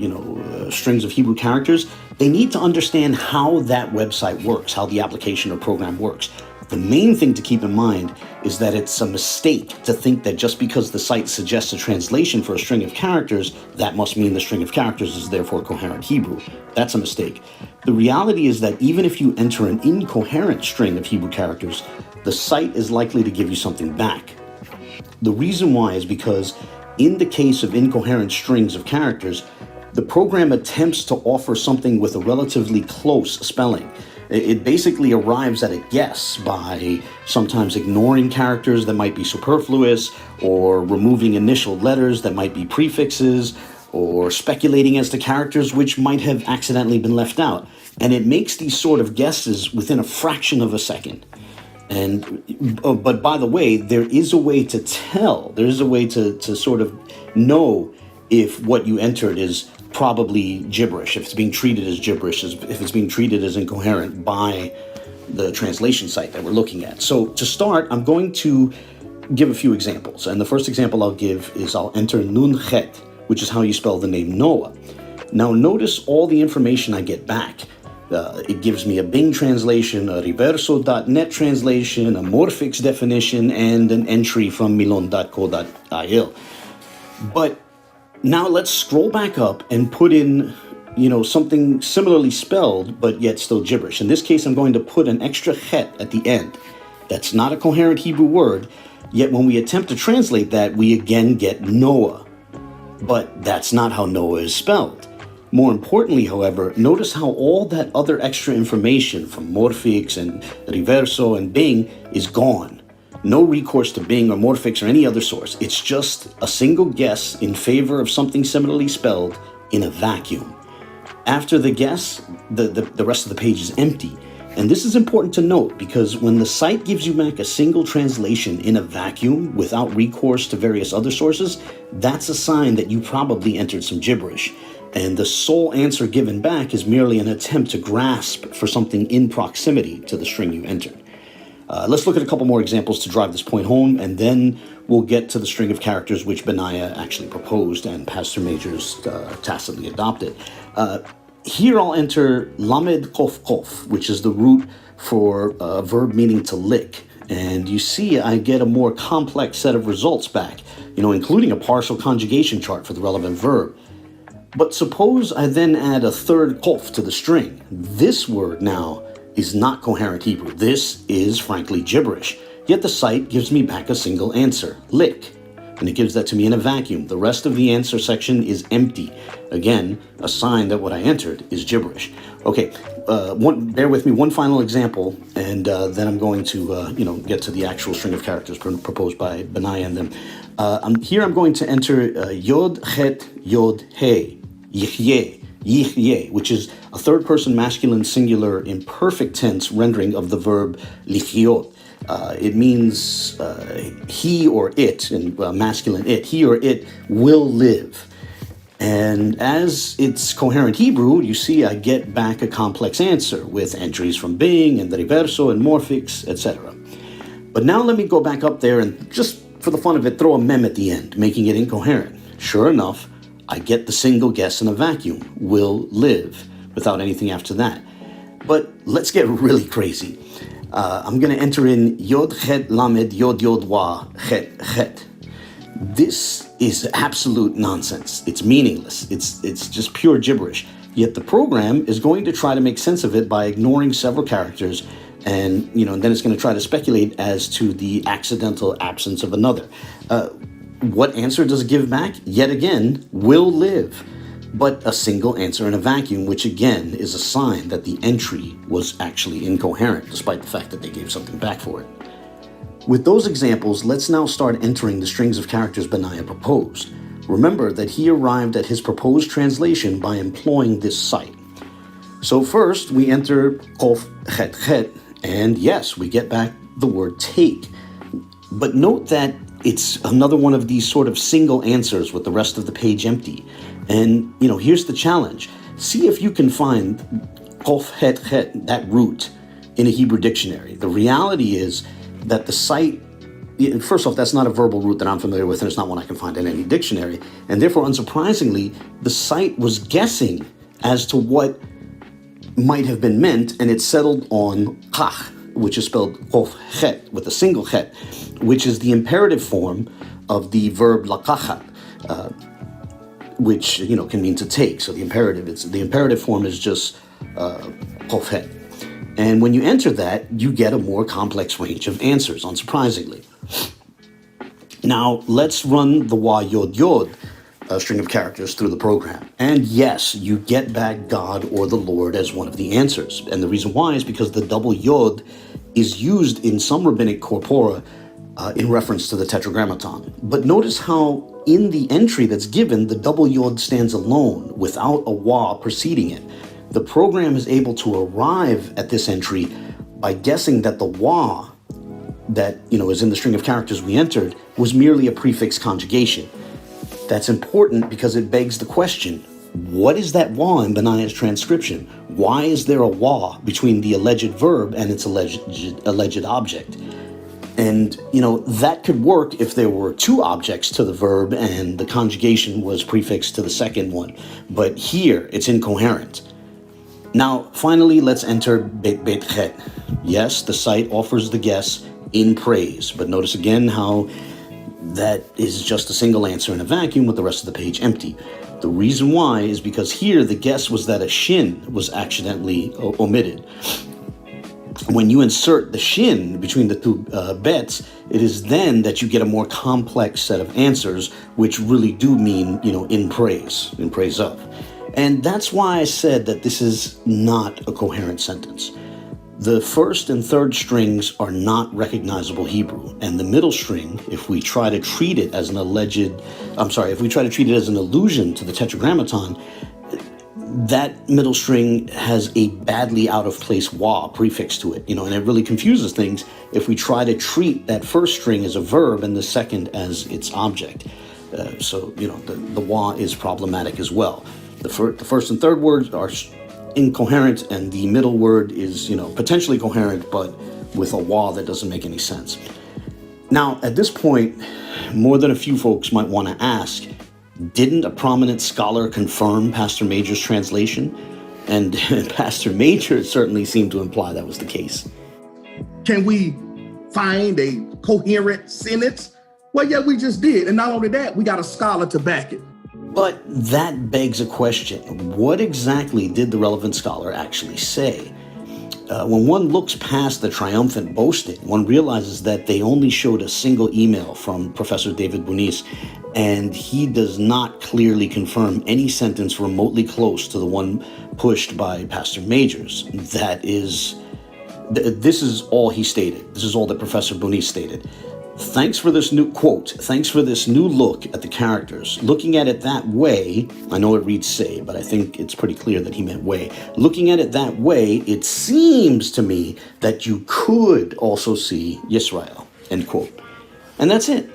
strings of Hebrew characters, they need to understand how that website works, how the application or program works. The main thing to keep in mind is that it's a mistake to think that just because the site suggests a translation for a string of characters, that must mean the string of characters is therefore coherent Hebrew. That's a mistake. The reality is that even if you enter an incoherent string of Hebrew characters, the site is likely to give you something back. The reason why is because in the case of incoherent strings of characters, the program attempts to offer something with a relatively close spelling. It basically arrives at a guess by sometimes ignoring characters that might be superfluous, or removing initial letters that might be prefixes, or speculating as to characters which might have accidentally been left out. And it makes these sort of guesses within a fraction of a second. But by the way, there is a way to tell. There is a way to sort of know if what you entered is probably gibberish, if it's being treated as gibberish, if it's being treated as incoherent by the translation site that we're looking at. So to start, I'm going to give a few examples. And the first example I'll give is I'll enter Nun Chet, which is how you spell the name Noah. Now notice all the information I get back. It gives me a Bing translation, a reverso.net translation, a Morphix definition, and an entry from milon.co.il. But now let's scroll back up and put in, something similarly spelled, but yet still gibberish. In this case, I'm going to put an extra chet at the end. That's not a coherent Hebrew word, yet when we attempt to translate that, we again get Noah. But that's not how Noah is spelled. More importantly, however, notice how all that other extra information from Morphix and Reverso and Bing is gone. No recourse to Bing or Morphix or any other source. It's just a single guess in favor of something similarly spelled in a vacuum. After the guess, the rest of the page is empty. And this is important to note because when the site gives you back a single translation in a vacuum without recourse to various other sources, that's a sign that you probably entered some gibberish. And the sole answer given back is merely an attempt to grasp for something in proximity to the string you entered. Let's look at a couple more examples to drive this point home, and then we'll get to the string of characters which Benaiah actually proposed and Pastor Majors tacitly adopted. Here I'll enter lamed kof kof, which is the root for a verb meaning to lick. And you see I get a more complex set of results back, including a partial conjugation chart for the relevant verb. But suppose I then add a third kof to the string. This word now is not coherent Hebrew. This is frankly gibberish. Yet the site gives me back a single answer, lick, and it gives that to me in a vacuum. The rest of the answer section is empty. Again, a sign that what I entered is gibberish. Okay, bear with me, one final example, and then I'm going to get to the actual string of characters proposed by Benaya and them. Here I'm going to enter yod, het, yod, hey, yichye, yichye, which is a third-person masculine singular imperfect tense rendering of the verb lichyot. It means he or it, in masculine it, he or it will live. And as it's coherent Hebrew, you see I get back a complex answer with entries from being and the reverso and morphics, etc. But now let me go back up there and just for the fun of it, throw a mem at the end, making it incoherent. Sure enough, I get the single guess in a vacuum, will live, without anything after that. But let's get really crazy. I'm going to enter in yod chet lamed yod yod wa chet chet. This is absolute nonsense. It's meaningless. It's just pure gibberish. Yet the program is going to try to make sense of it by ignoring several characters, and then it's going to try to speculate as to the accidental absence of another. What answer does it give back? Yet again, will live. But a single answer in a vacuum, which again is a sign that the entry was actually incoherent, despite the fact that they gave something back for it. With those examples, let's now start entering the strings of characters Benaya proposed. Remember that he arrived at his proposed translation by employing this site. So first, we enter kof chet chet, and yes, we get back the word take. But note that it's another one of these sort of single answers with the rest of the page empty. And, here's the challenge. See if you can find kof het het, that root, in a Hebrew dictionary. The reality is that the site, first off, that's not a verbal root that I'm familiar with, and it's not one I can find in any dictionary. And therefore, unsurprisingly, the site was guessing as to what might have been meant, and it settled on kach, which is spelled kof het, with a single het, which is the imperative form of the verb lakachat, which can mean to take. So the imperative form is just kof het. And when you enter that, you get a more complex range of answers, unsurprisingly. Now, let's run the wa yod yod string of characters through the program. And yes, you get back God or the Lord as one of the answers. And the reason why is because the double yod is used in some rabbinic corpora in reference to the tetragrammaton. But notice how in the entry that's given, the double yod stands alone without a wa preceding it. The program is able to arrive at this entry by guessing that the wa that is in the string of characters we entered was merely a prefix conjugation. That's important because it begs the question, what is that wa in Benaya's transcription? Why is there a wa between the alleged verb and its alleged object? And, that could work if there were two objects to the verb and the conjugation was prefixed to the second one. But here, it's incoherent. Now, finally, let's enter bet bet chet. Yes, the site offers the guess in praise, but notice again how that is just a single answer in a vacuum with the rest of the page empty. The reason why is because here the guess was that a shin was accidentally omitted. When you insert the shin between the two bets, it is then that you get a more complex set of answers, which really do mean, in praise of. And that's why I said that this is not a coherent sentence. The first and third strings are not recognizable Hebrew, and the middle string, if we try to treat it as an allusion to the tetragrammaton, that middle string has a badly out of place wa prefix to it, and it really confuses things if we try to treat that first string as a verb and the second as its object. The wa is problematic as well. The first and third words are incoherent, and the middle word is, potentially coherent, but with a wa that doesn't make any sense. Now, at this point, more than a few folks might want to ask, didn't a prominent scholar confirm Pastor Major's translation? And Pastor Major certainly seemed to imply that was the case. Can we find a coherent sentence? Well, yeah, we just did. And not only that, we got a scholar to back it. But that begs a question. What exactly did the relevant scholar actually say? when one looks past the triumphant boasting, one realizes that they only showed a single email from Professor David Bunis, and he does not clearly confirm any sentence remotely close to the one pushed by Pastor Majors. This is all he stated. This is all that Professor Bunis stated. Thanks for this new look at the characters. Looking at it that way, I know it reads say, but I think it's pretty clear that he meant way. Looking at it that way, it seems to me that you could also see Yisrael, end quote. And that's it.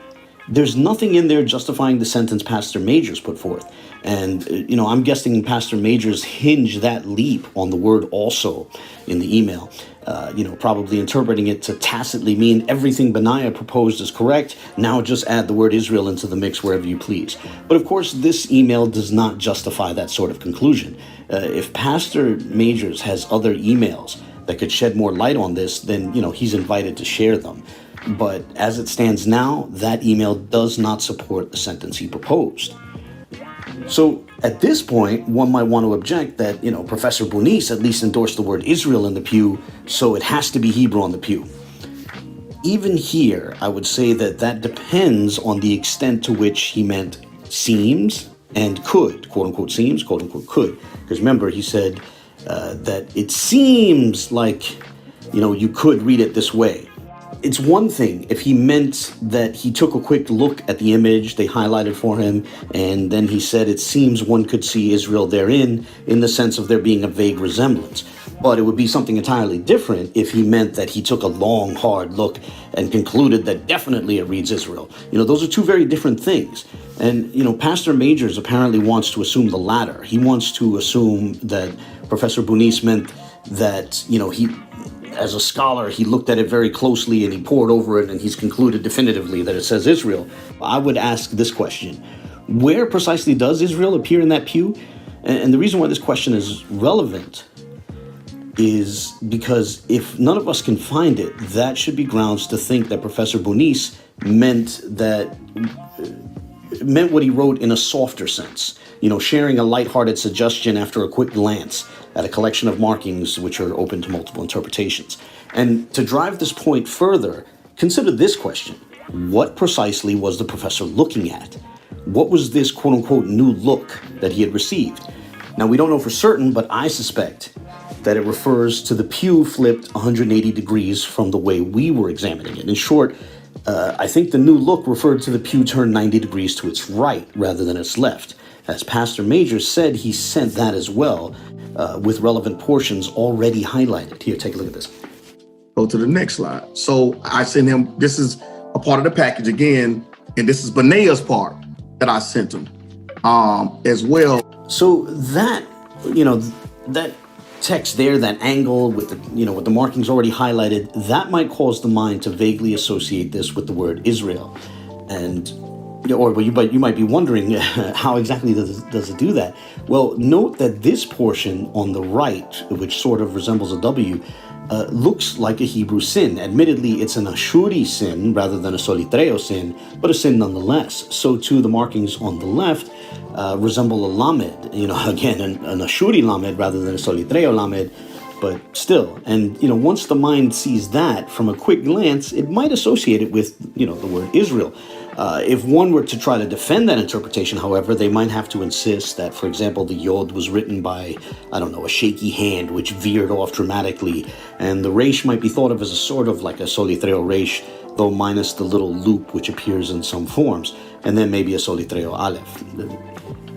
There's nothing in there justifying the sentence Pastor Majors put forth. And, I'm guessing Pastor Majors hinged that leap on the word also in the email, probably interpreting it to tacitly mean everything Benaiah proposed is correct. Now just add the word Israel into the mix wherever you please. But of course, this email does not justify that sort of conclusion. If Pastor Majors has other emails that could shed more light on this, then, he's invited to share them. But as it stands now, that email does not support the sentence he proposed. So at this point, one might want to object that, Professor Bunis at least endorsed the word Israel in the pew, so it has to be Hebrew on the pew. Even here, I would say that depends on the extent to which he meant seems and could, quote unquote seems, quote unquote could. Because remember, he said that it seems like, you could read it this way. It's one thing if he meant that he took a quick look at the image they highlighted for him, and then he said it seems one could see Israel therein in the sense of there being a vague resemblance. But it would be something entirely different if he meant that he took a long, hard look and concluded that definitely it reads Israel. Those are two very different things. And, Pastor Majors apparently wants to assume the latter. He wants to assume that Professor Bunis meant that, as a scholar, he looked at it very closely and he pored over it and he's concluded definitively that it says Israel. I would ask this question: where precisely does Israel appear in that pew? And the reason why this question is relevant is because if none of us can find it, that should be grounds to think that Professor Bunis meant what he wrote in a softer sense, sharing a lighthearted suggestion after a quick glance at a collection of markings which are open to multiple interpretations. And to drive this point further, consider this question: what precisely was the professor looking at? What was this quote-unquote new look that he had received? Now, we don't know for certain, but I suspect that it refers to the pew flipped 180 degrees from the way we were examining it. In short, I think the new look referred to the pew turned 90 degrees to its right rather than its left. As Pastor Majors said, he sent that as well, with relevant portions already highlighted. Here, take a look at this. Go to the next slide. So I sent him, this is a part of the package again, and this is Benaiah's part that I sent him as well. So that, that text there, that angle with with the markings already highlighted, that might cause the mind to vaguely associate this with the word Israel. And you might be wondering, how exactly does it do that? Well, note that this portion on the right, which sort of resembles a W, looks like a Hebrew sin. Admittedly, it's an Ashuri sin rather than a Soletreo sin, but a sin nonetheless. So too, the markings on the left resemble a lamed, again, an Ashuri lamed rather than a Soletreo lamed, but still. And, once the mind sees that from a quick glance, it might associate it with, the word Israel. If one were to try to defend that interpretation, however, they might have to insist that, for example, the Yod was written by, a shaky hand which veered off dramatically, and the Resh might be thought of as a sort of like a Solitreo Resh, though minus the little loop which appears in some forms, and then maybe a Solitreo Aleph.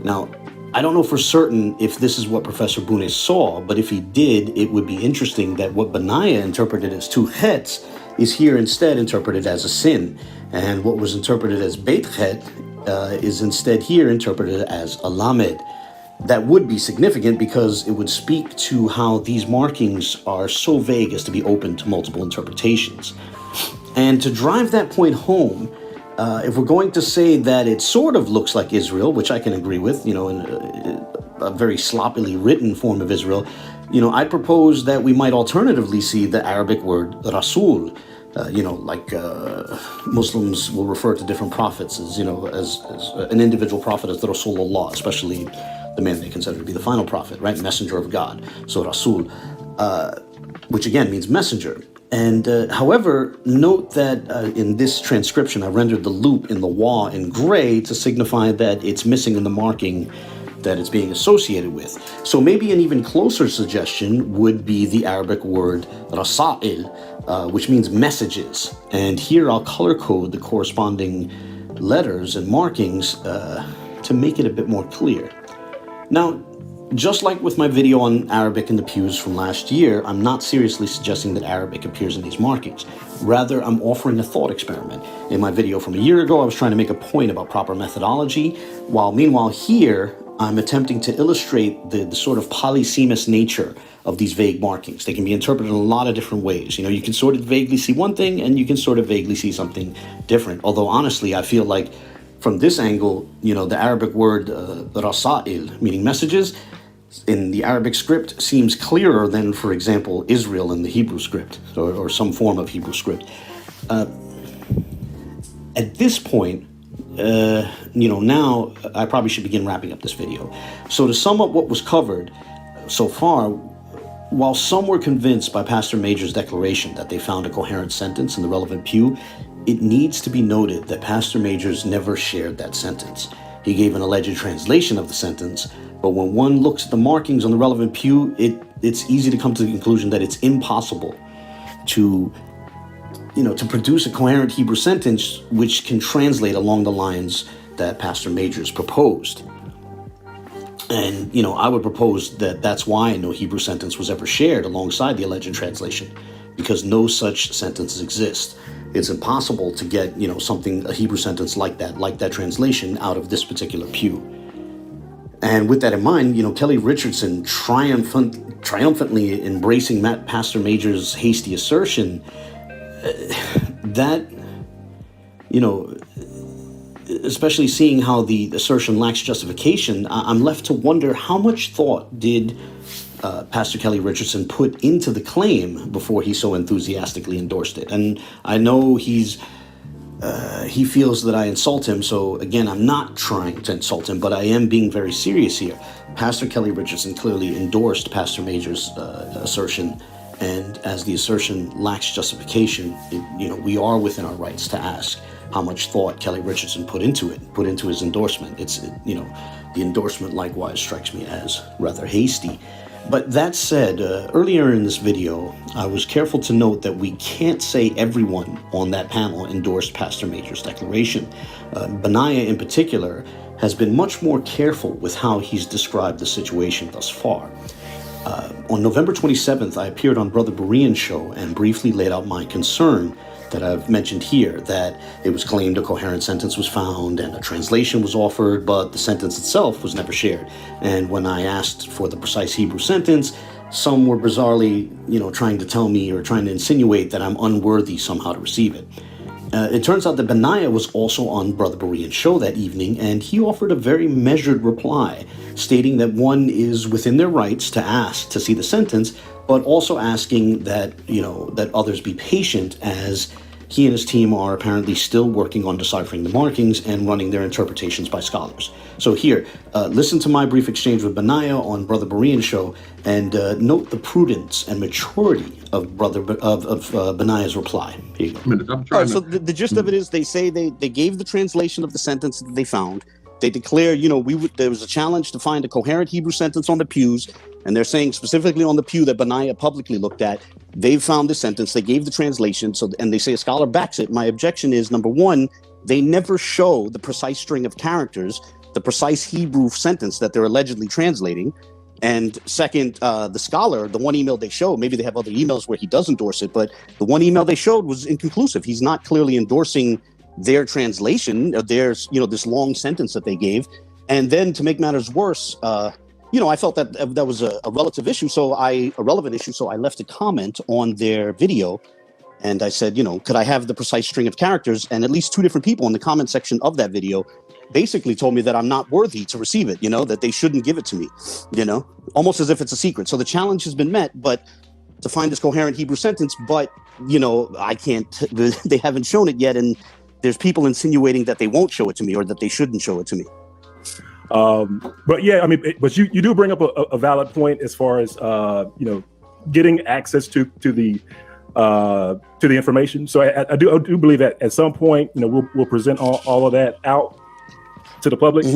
Now, I don't know for certain if this is what Professor Bunis saw, but if he did, it would be interesting that what Benaiah interpreted as two chets is here instead interpreted as a sin, and what was interpreted as Beit Chet is instead here interpreted as a lamed. That would be significant because it would speak to how these markings are so vague as to be open to multiple interpretations. And to drive that point home, if we're going to say that it sort of looks like Israel, which I can agree with, in a very sloppily written form of Israel, I propose that we might alternatively see the Arabic word Rasul, like Muslims will refer to different prophets as an individual prophet as the Rasulullah, especially the man they consider to be the final prophet, right? Messenger of God. So Rasul. which again means messenger. And however, note that in this transcription, I rendered the loop in the wa in gray to signify that it's missing in the marking that it's being associated with. So maybe an even closer suggestion would be the Arabic word rasa'il, which means messages. And here I'll color code the corresponding letters and markings to make it a bit more clear. Now, just like with my video on Arabic in the pews from last year, I'm not seriously suggesting that Arabic appears in these markings. Rather, I'm offering a thought experiment. In my video from a year ago, I was trying to make a point about proper methodology, while meanwhile here, I'm attempting to illustrate the sort of polysemous nature of these vague markings. They can be interpreted in a lot of different ways. You know, you can sort of vaguely see one thing and you can sort of vaguely see something different. Although honestly, I feel like from this angle, you know, the Arabic word rasa'il, meaning messages, in the Arabic script seems clearer than, for example, Israel in the Hebrew script or some form of Hebrew script. At this point, you know, now I probably should begin wrapping up this video. So to sum up what was covered so far, while some were convinced by Pastor Major's declaration that they found a coherent sentence in the relevant pew, it needs to be noted that Pastor Majors never shared that sentence. He gave an alleged translation of the sentence, but when one looks at the markings on the relevant pew, it's easy to come to the conclusion that it's impossible to produce a coherent Hebrew sentence which can translate along the lines that Pastor Majors proposed. And, you know, I would propose that that's why no Hebrew sentence was ever shared alongside the alleged translation, because no such sentences exist. It's impossible to get, you know, a Hebrew sentence like that translation out of this particular pew. And with that in mind, you know, Kelly Richardson triumphantly embracing Pastor Major's hasty assertion, that, you know, especially seeing how the assertion lacks justification, I'm left to wonder how much thought did Pastor Kelly Richardson put into the claim before he so enthusiastically endorsed it. And I know he feels that I insult him, so again, I'm not trying to insult him, but I am being very serious here. Pastor Kelly Richardson clearly endorsed Pastor Major's assertion, and as the assertion lacks justification, we are within our rights to ask how much thought Kelly Richardson put into his endorsement. The endorsement likewise strikes me as rather hasty. But that said, earlier in this video, I was careful to note that we can't say everyone on that panel endorsed Pastor Major's declaration. Benaiah in particular has been much more careful with how he's described the situation thus far. On November 27th, I appeared on Brother Berean's show and briefly laid out my concern that I've mentioned here, that it was claimed a coherent sentence was found and a translation was offered, but the sentence itself was never shared. And when I asked for the precise Hebrew sentence, some were bizarrely, trying to tell me or trying to insinuate that I'm unworthy somehow to receive it. It turns out that Benaiah was also on Brother Berean's show that evening, and he offered a very measured reply, stating that one is within their rights to ask to see the sentence, but also asking that, that others be patient, as he and his team are apparently still working on deciphering the markings and running their interpretations by scholars. So here, listen to my brief exchange with Benaiah on Brother Berean's show, and note the prudence and maturity of Benaiah's reply. Here you go. So the gist of it is, they say they gave the translation of the sentence that they found. They declare, there was a challenge to find a coherent Hebrew sentence on the pews, and they're saying specifically on the pew that Benaiah publicly looked at, they've found the sentence, they gave the translation, and they say a scholar backs it. My objection is, number one, they never show the precise string of characters, the precise Hebrew sentence that they're allegedly translating. And second, the scholar, the one email they showed, maybe they have other emails where he does endorse it, but the one email they showed was inconclusive. He's not clearly endorsing their translation of this long sentence that they gave. And then to make matters worse, I felt that was a relevant issue. So I left a comment on their video, and I said, could I have the precise string of characters? And at least two different people in the comment section of that video basically told me that I'm not worthy to receive it, that they shouldn't give it to me, almost as if it's a secret. So the challenge has been met, but to find this coherent Hebrew sentence, but, I can't, they haven't shown it yet. And there's people insinuating that they won't show it to me or that they shouldn't show it to me. But yeah, but you do bring up a valid point as far as, getting access to the information. So I do believe that at some point, we'll present all of that out to the public.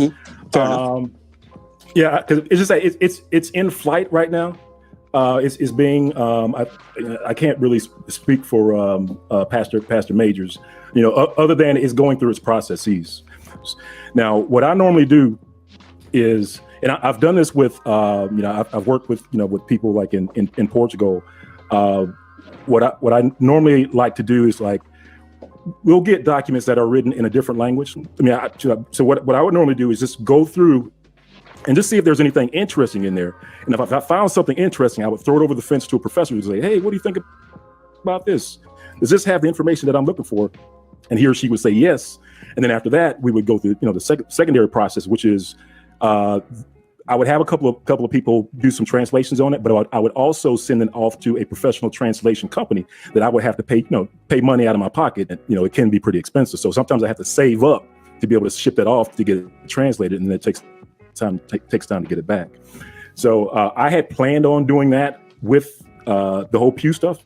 Yeah, because it's just that it's in flight right now. It's being I can't really speak for Pastor Majors, other than it's going through its processes. Now, what I normally do is, and I've done this with I've worked with with people like in Portugal. What I normally like to do is like, we'll get documents that are written in a different language. So what I would normally do is just go through and just see if there's anything interesting in there. And if I found something interesting, I would throw it over the fence to a professor and say, hey, what do you think about this? Does this have the information that I'm looking for? And he or she would say yes. And then after that, we would go through the secondary process, which is I would have a couple of people do some translations on it, but I would also send it off to a professional translation company that I would have to pay money out of my pocket. And, it can be pretty expensive. So sometimes I have to save up to be able to ship that off to get it translated, and then it takes time to get it back. So I had planned on doing that with the whole Pew stuff.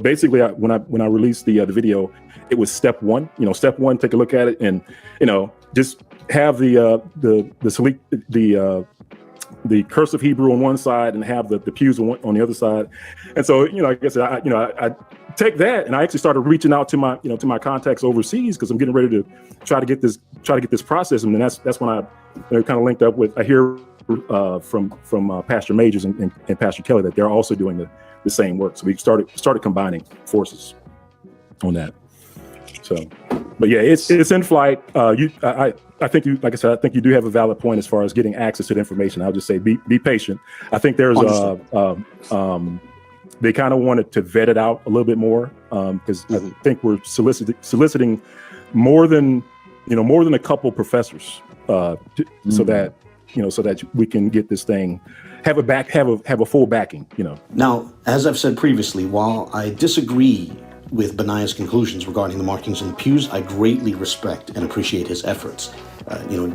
Basically when I released the video, it was step one. Step one, take a look at it, and just have the cursive Hebrew on one side and have the pews on the other side. And so, like I said, I take that, and I actually started reaching out to my contacts overseas, because I'm getting ready to try to get this process. And then that's when I kind of linked up with, I hear from Pastor Majors and Pastor Kelly that they're also doing the same work. So we started combining forces on that. So, but yeah, it's in flight. I think like I said, I think you do have a valid point as far as getting access to the information. I'll just say be patient. I think there's they kind of wanted to vet it out a little bit more, because I think we're soliciting more than a couple professors, so that we can get this thing, have a full backing. Now, as I've said previously, while I disagree with Benaya's conclusions regarding the markings on the pews, I greatly respect and appreciate his efforts.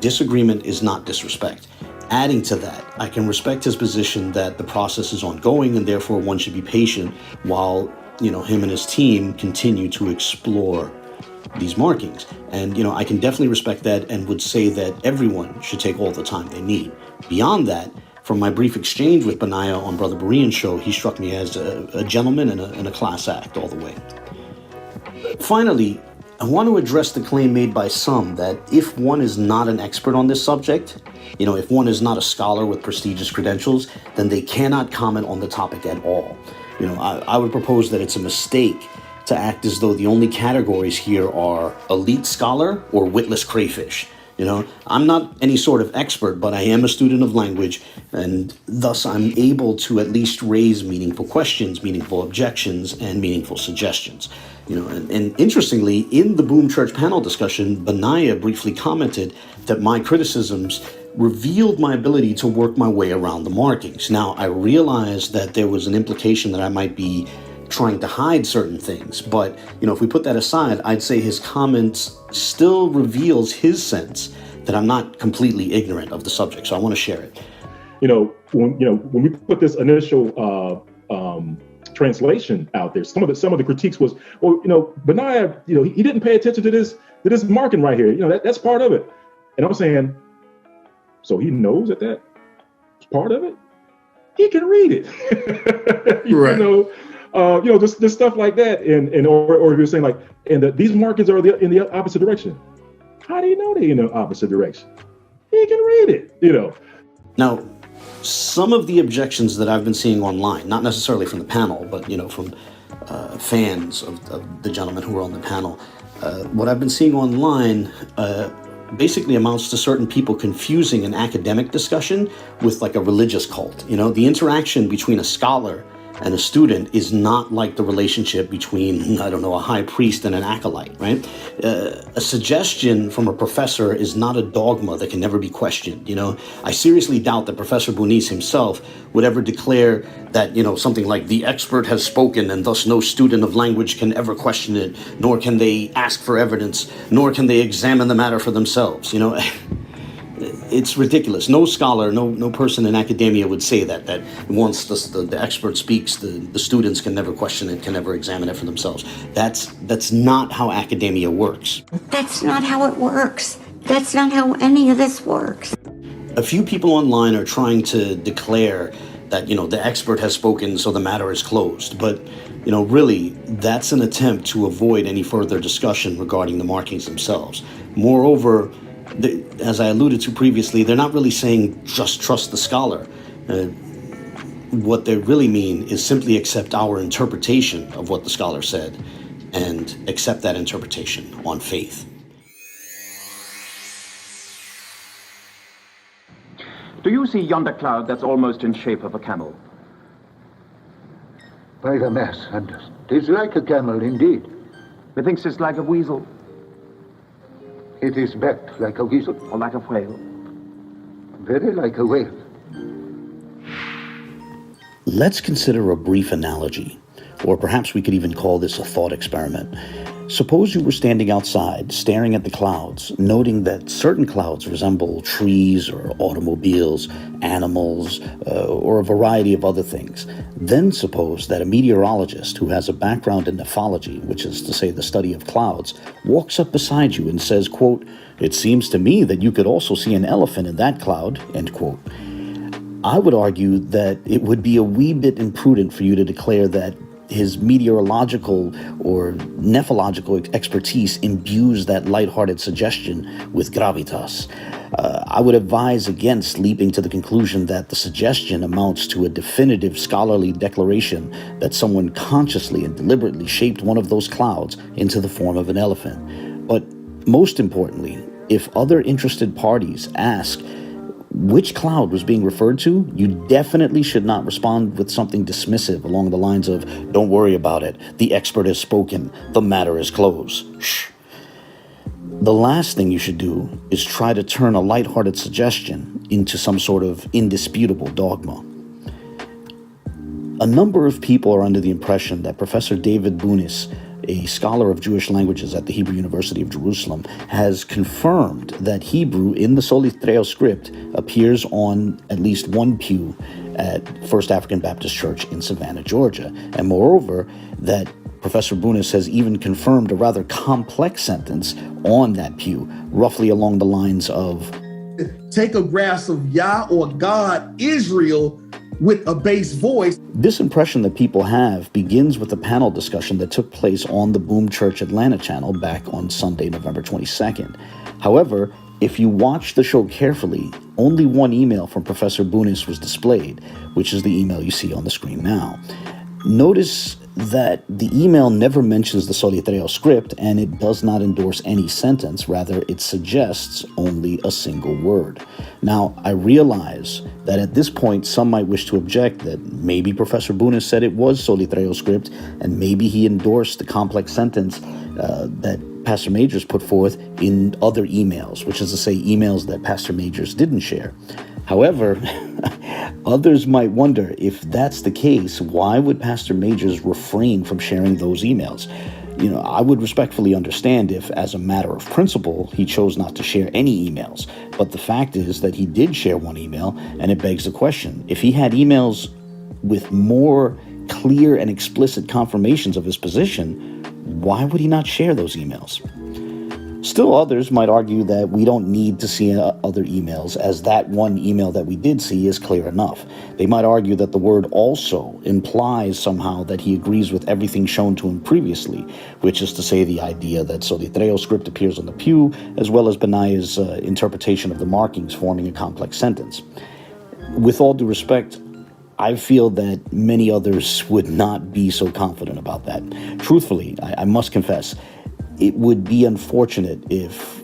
Disagreement is not disrespect. Adding to that, I can respect his position that the process is ongoing, and therefore one should be patient while, him and his team continue to explore these markings. And, I can definitely respect that, and would say that everyone should take all the time they need. Beyond that, from my brief exchange with Benaya on Brother Berean's show, he struck me as a gentleman and a class act all the way. Finally, I want to address the claim made by some that if one is not an expert on this subject, if one is not a scholar with prestigious credentials, then they cannot comment on the topic at all. I would propose that it's a mistake to act as though the only categories here are elite scholar or witless crayfish. I'm not any sort of expert, but I am a student of language, and thus I'm able to at least raise meaningful questions, meaningful objections, and meaningful suggestions. And interestingly, in the Boom Church panel discussion, Benaya briefly commented that my criticisms revealed my ability to work my way around the markings. Now, I realized that there was an implication that I might be trying to hide certain things, but if we put that aside, I'd say his comments still reveals his sense that I'm not completely ignorant of the subject. So I want to share it. When we put this initial translation out there, some of the critiques was, Benaya, he didn't pay attention to this marking right here. That's part of it. And I'm saying, so he knows that's part of it. He can read it. Right. Just stuff like that, or if you're saying like, and these markings are in the opposite direction. How do you know they're in the opposite direction? He can read it, Now, some of the objections that I've been seeing online, not necessarily from the panel, but from fans of the gentlemen who were on the panel, what I've been seeing online basically amounts to certain people confusing an academic discussion with like a religious cult. The interaction between a scholar and a student is not like the relationship between, a high priest and an acolyte, right? A suggestion from a professor is not a dogma that can never be questioned. I seriously doubt that Professor Bunis himself would ever declare that, something like the expert has spoken and thus no student of language can ever question it, nor can they ask for evidence, nor can they examine the matter for themselves. it's ridiculous. No scholar, no person in academia would say that once the expert speaks, the students can never question it, can never examine it for themselves. That's not how academia works. That's not how it works. That's not how any of this works. A few people online are trying to declare that, the expert has spoken, so the matter is closed. But, really, that's an attempt to avoid any further discussion regarding the markings themselves. Moreover, as I alluded to previously, they're not really saying just trust the scholar. What they really mean is simply accept our interpretation of what the scholar said and accept that interpretation on faith. Do you see yonder cloud that's almost in shape of a camel? By the mass, and 'tis like a camel indeed. Methinks it's like a weasel. It is backed like a weasel. Or like a whale. Very like a whale. Let's consider a brief analogy, or perhaps we could even call this a thought experiment. Suppose you were standing outside, staring at the clouds, noting that certain clouds resemble trees or automobiles, animals, or a variety of other things. Then suppose that a meteorologist who has a background in nephology, which is to say the study of clouds, walks up beside you and says, quote, "It seems to me that you could also see an elephant in that cloud," end quote. I would argue that it would be a wee bit imprudent for you to declare that his meteorological or nephological expertise imbues that lighthearted suggestion with gravitas. I would advise against leaping to the conclusion that the suggestion amounts to a definitive scholarly declaration that someone consciously and deliberately shaped one of those clouds into the form of an elephant. But most importantly, if other interested parties ask which cloud was being referred to, you definitely should not respond with something dismissive along the lines of, "Don't worry about it. The expert has spoken. The matter is closed." Shh. The last thing you should do is try to turn a lighthearted suggestion into some sort of indisputable dogma. A number of people are under the impression that Professor David Bunis, a scholar of Jewish languages at the Hebrew University of Jerusalem, has confirmed that Hebrew in the Soletreo script appears on at least one pew at First African Baptist Church in Savannah, Georgia. And moreover, that Professor Bunis has even confirmed a rather complex sentence on that pew, roughly along the lines of, "Take a grasp of Yah or God, Israel, with a bass voice." This impression that people have begins with a panel discussion that took place on the Boom Church Atlanta channel back on Sunday, November 22nd. However, if you watch the show carefully, only one email from Professor Bunis was displayed, which is the email you see on the screen now. Notice that the email never mentions the Solitreo script, and it does not endorse any sentence. Rather, it suggests only a single word. Now, I realize that at this point, some might wish to object that maybe Professor Bunis said it was Solitreo script, and maybe he endorsed the complex sentence that Pastor Majors put forth in other emails, which is to say emails that Pastor Majors didn't share. However, others might wonder, if that's the case, why would Pastor Majors refrain from sharing those emails? I would respectfully understand if, as a matter of principle, he chose not to share any emails. But the fact is that he did share one email, and it begs the question, if he had emails with more clear and explicit confirmations of his position, why would he not share those emails? Still, others might argue that we don't need to see other emails, as that one email that we did see is clear enough. They might argue that the word "also" implies somehow that he agrees with everything shown to him previously, which is to say the idea that Soletreo script appears on the pew, as well as Benaya's interpretation of the markings forming a complex sentence. With all due respect, I feel that many others would not be so confident about that. Truthfully, I must confess, it would be unfortunate if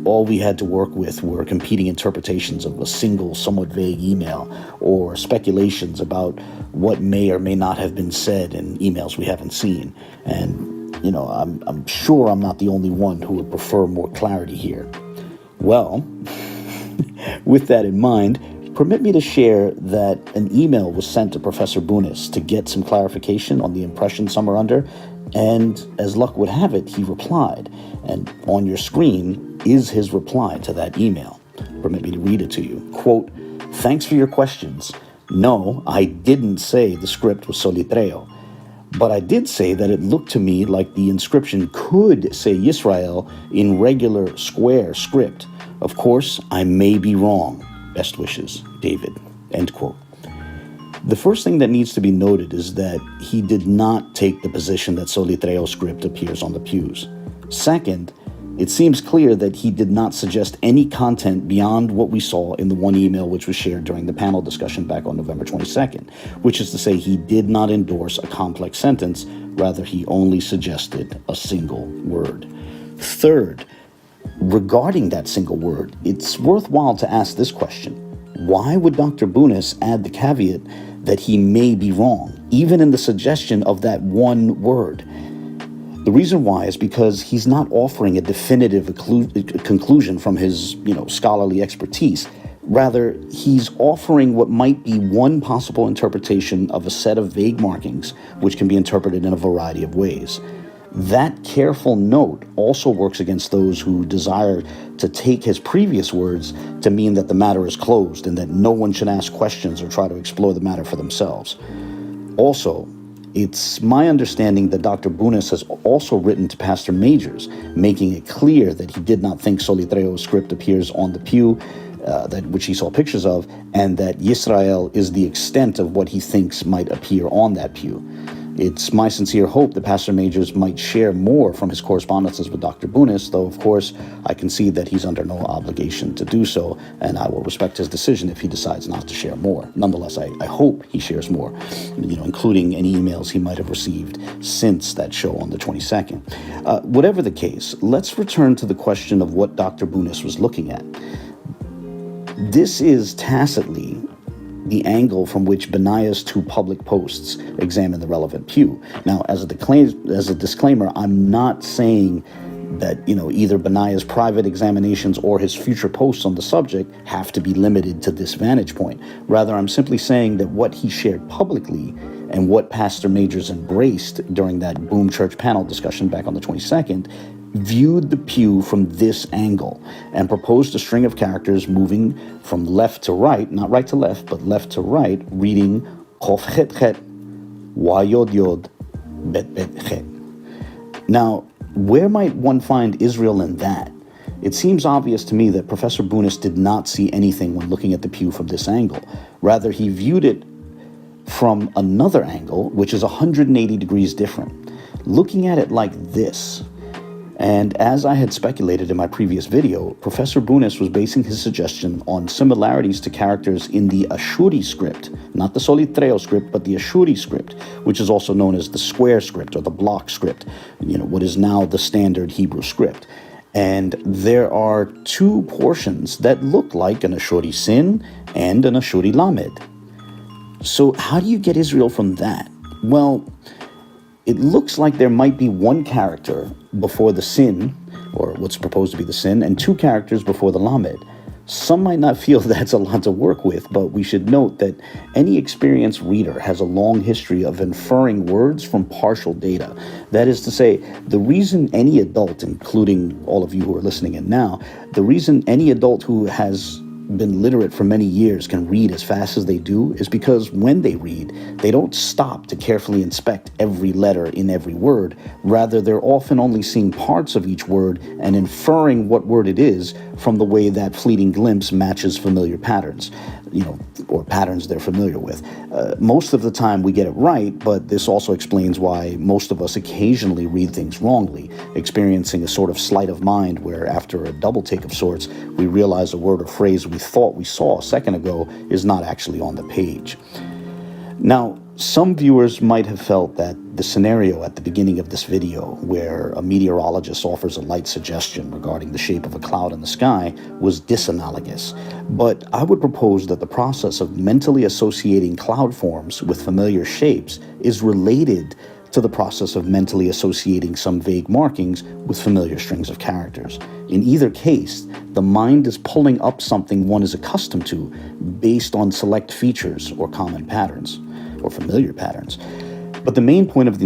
all we had to work with were competing interpretations of a single, somewhat vague email, or speculations about what may or may not have been said in emails we haven't seen. And, I'm sure I'm not the only one who would prefer more clarity here. Well, with that in mind, permit me to share that an email was sent to Professor Bunis to get some clarification on the impression some are under. And as luck would have it, he replied. And on your screen is his reply to that email. Permit me to read it to you. Quote, "Thanks for your questions. No, I didn't say the script was Soletreo, but I did say that it looked to me like the inscription could say Yisrael in regular square script. Of course, I may be wrong. Best wishes, David." End quote. The first thing that needs to be noted is that he did not take the position that Solitreo script appears on the pews. Second, it seems clear that he did not suggest any content beyond what we saw in the one email which was shared during the panel discussion back on November 22nd, which is to say he did not endorse a complex sentence, rather he only suggested a single word. Third, regarding that single word, it's worthwhile to ask this question. Why would Dr. Bunis add the caveat that he may be wrong, even in the suggestion of that one word? The reason why is because he's not offering a definitive conclusion from his, scholarly expertise. Rather, he's offering what might be one possible interpretation of a set of vague markings, which can be interpreted in a variety of ways. That careful note also works against those who desire to take his previous words to mean that the matter is closed and that no one should ask questions or try to explore the matter for themselves. Also, it's my understanding that Dr. Bunis has also written to Pastor Majors, making it clear that he did not think Solitreo's script appears on the pew, which he saw pictures of, and that Yisrael is the extent of what he thinks might appear on that pew. It's my sincere hope that Pastor Majors might share more from his correspondences with Dr. Bunis, though, of course, I concede that he's under no obligation to do so, and I will respect his decision if he decides not to share more. Nonetheless, I hope he shares more, including any emails he might have received since that show on the 22nd. Whatever the case, let's return to the question of what Dr. Bunis was looking at. This is tacitly the angle from which Benaya's two public posts examine the relevant pew. Now, as a disclaimer, I'm not saying that, either Benaya's private examinations or his future posts on the subject have to be limited to this vantage point. Rather, I'm simply saying that what he shared publicly and what Pastor Majors embraced during that Boom Church panel discussion back on the 22nd viewed the pew from this angle and proposed a string of characters moving from left to right, not right to left, but left to right, reading Chof Chet Chet, Wa Yod Yod, Bet Bet Chet. Now, where might one find Israel in that? It seems obvious to me that Professor Bunis did not see anything when looking at the pew from this angle. Rather, he viewed it from another angle, which is 180 degrees different, looking at it like this. And as I had speculated in my previous video, Professor Bunis was basing his suggestion on similarities to characters in the Ashuri script, not the Solitreo script, but the Ashuri script, which is also known as the square script or the block script, what is now the standard Hebrew script. And there are two portions that look like an Ashuri Sin and an Ashuri Lamed. So how do you get Israel from that? Well, it looks like there might be one character before the sin, or what's proposed to be the sin, and two characters before the lamed. Some might not feel that's a lot to work with, but we should note that any experienced reader has a long history of inferring words from partial data. That is to say, the reason any adult, including all of you who are listening in now, the reason any adult who has been literate for many years can read as fast as they do is because when they read, they don't stop to carefully inspect every letter in every word. Rather, they're often only seeing parts of each word and inferring what word it is from the way that fleeting glimpse matches familiar patterns, or patterns they're familiar with. Most of the time we get it right, but this also explains why most of us occasionally read things wrongly, experiencing a sort of sleight of mind where after a double take of sorts, we realize a word or phrase we thought we saw a second ago is not actually on the page. Now, some viewers might have felt that the scenario at the beginning of this video, where a meteorologist offers a light suggestion regarding the shape of a cloud in the sky, was disanalogous. But I would propose that the process of mentally associating cloud forms with familiar shapes is related to the process of mentally associating some vague markings with familiar strings of characters. In either case, the mind is pulling up something one is accustomed to based on select features or common patterns, or familiar patterns. But the main point of the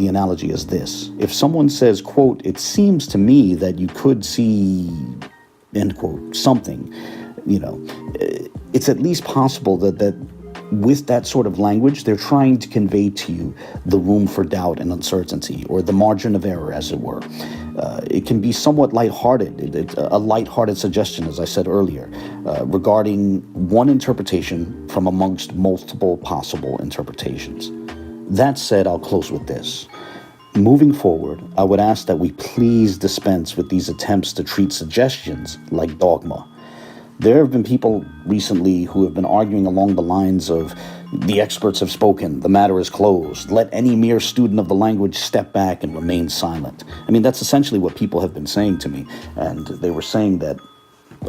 analogy is this. If someone says, quote, "It seems to me that you could see end quote, something, it's at least possible that with that sort of language, they're trying to convey to you the room for doubt and uncertainty, or the margin of error, as it were. It can be somewhat lighthearted, a lighthearted suggestion, as I said earlier, regarding one interpretation from amongst multiple possible interpretations. That said, I'll close with this. Moving forward, I would ask that we please dispense with these attempts to treat suggestions like dogma. There have been people recently who have been arguing along the lines of, the experts have spoken, the matter is closed, let any mere student of the language step back and remain silent. I mean, that's essentially what people have been saying to me, and they were saying that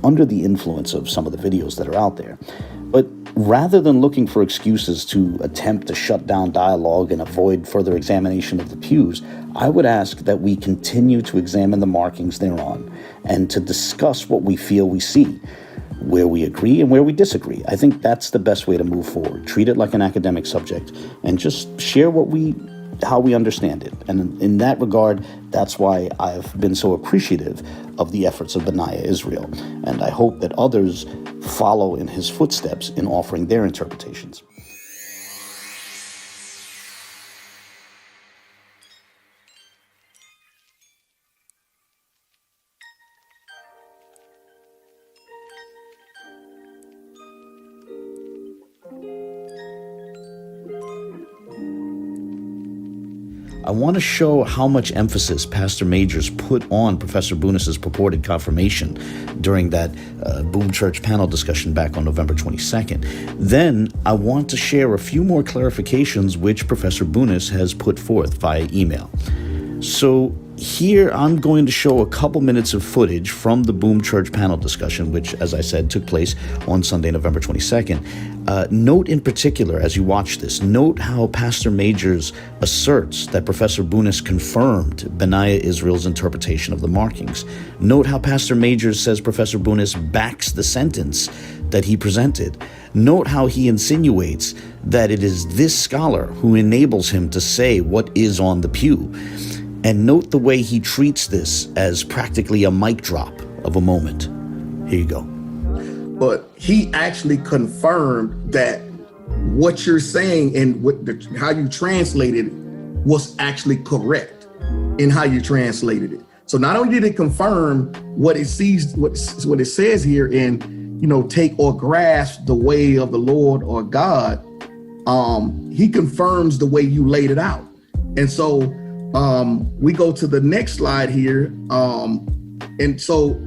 under the influence of some of the videos that are out there. But rather than looking for excuses to attempt to shut down dialogue and avoid further examination of the pews, I would ask that we continue to examine the markings thereon and to discuss what we feel we see, where we agree and where we disagree. I think that's the best way to move forward. Treat it like an academic subject and just share how we understand it. And in that regard, that's why I've been so appreciative of the efforts of Benaiah Israel. And I hope that others follow in his footsteps in offering their interpretations. I want to show how much emphasis Pastor Majors put on Professor Bunis's purported confirmation during that Boom Church panel discussion back on November 22nd. Then I want to share a few more clarifications which Professor Bunis has put forth via email. So here I'm going to show a couple minutes of footage from the Boom Church panel discussion, which, as I said, took place on Sunday, November 22nd. Note in particular, as you watch this, note how Pastor Majors asserts that Professor Bunis confirmed Benaiah Israel's interpretation of the markings. Note how Pastor Majors says Professor Bunis backs the sentence that he presented. Note how he insinuates that it is this scholar who enables him to say what is on the pew. And note the way he treats this as practically a mic drop of a moment. Here you go. But he actually confirmed that what you're saying and how you translated it was actually correct in how you translated it. So not only did it confirm what it sees, what it says here in, take or grasp the way of the Lord or God, he confirms the way you laid it out. And so we go to the next slide here. And so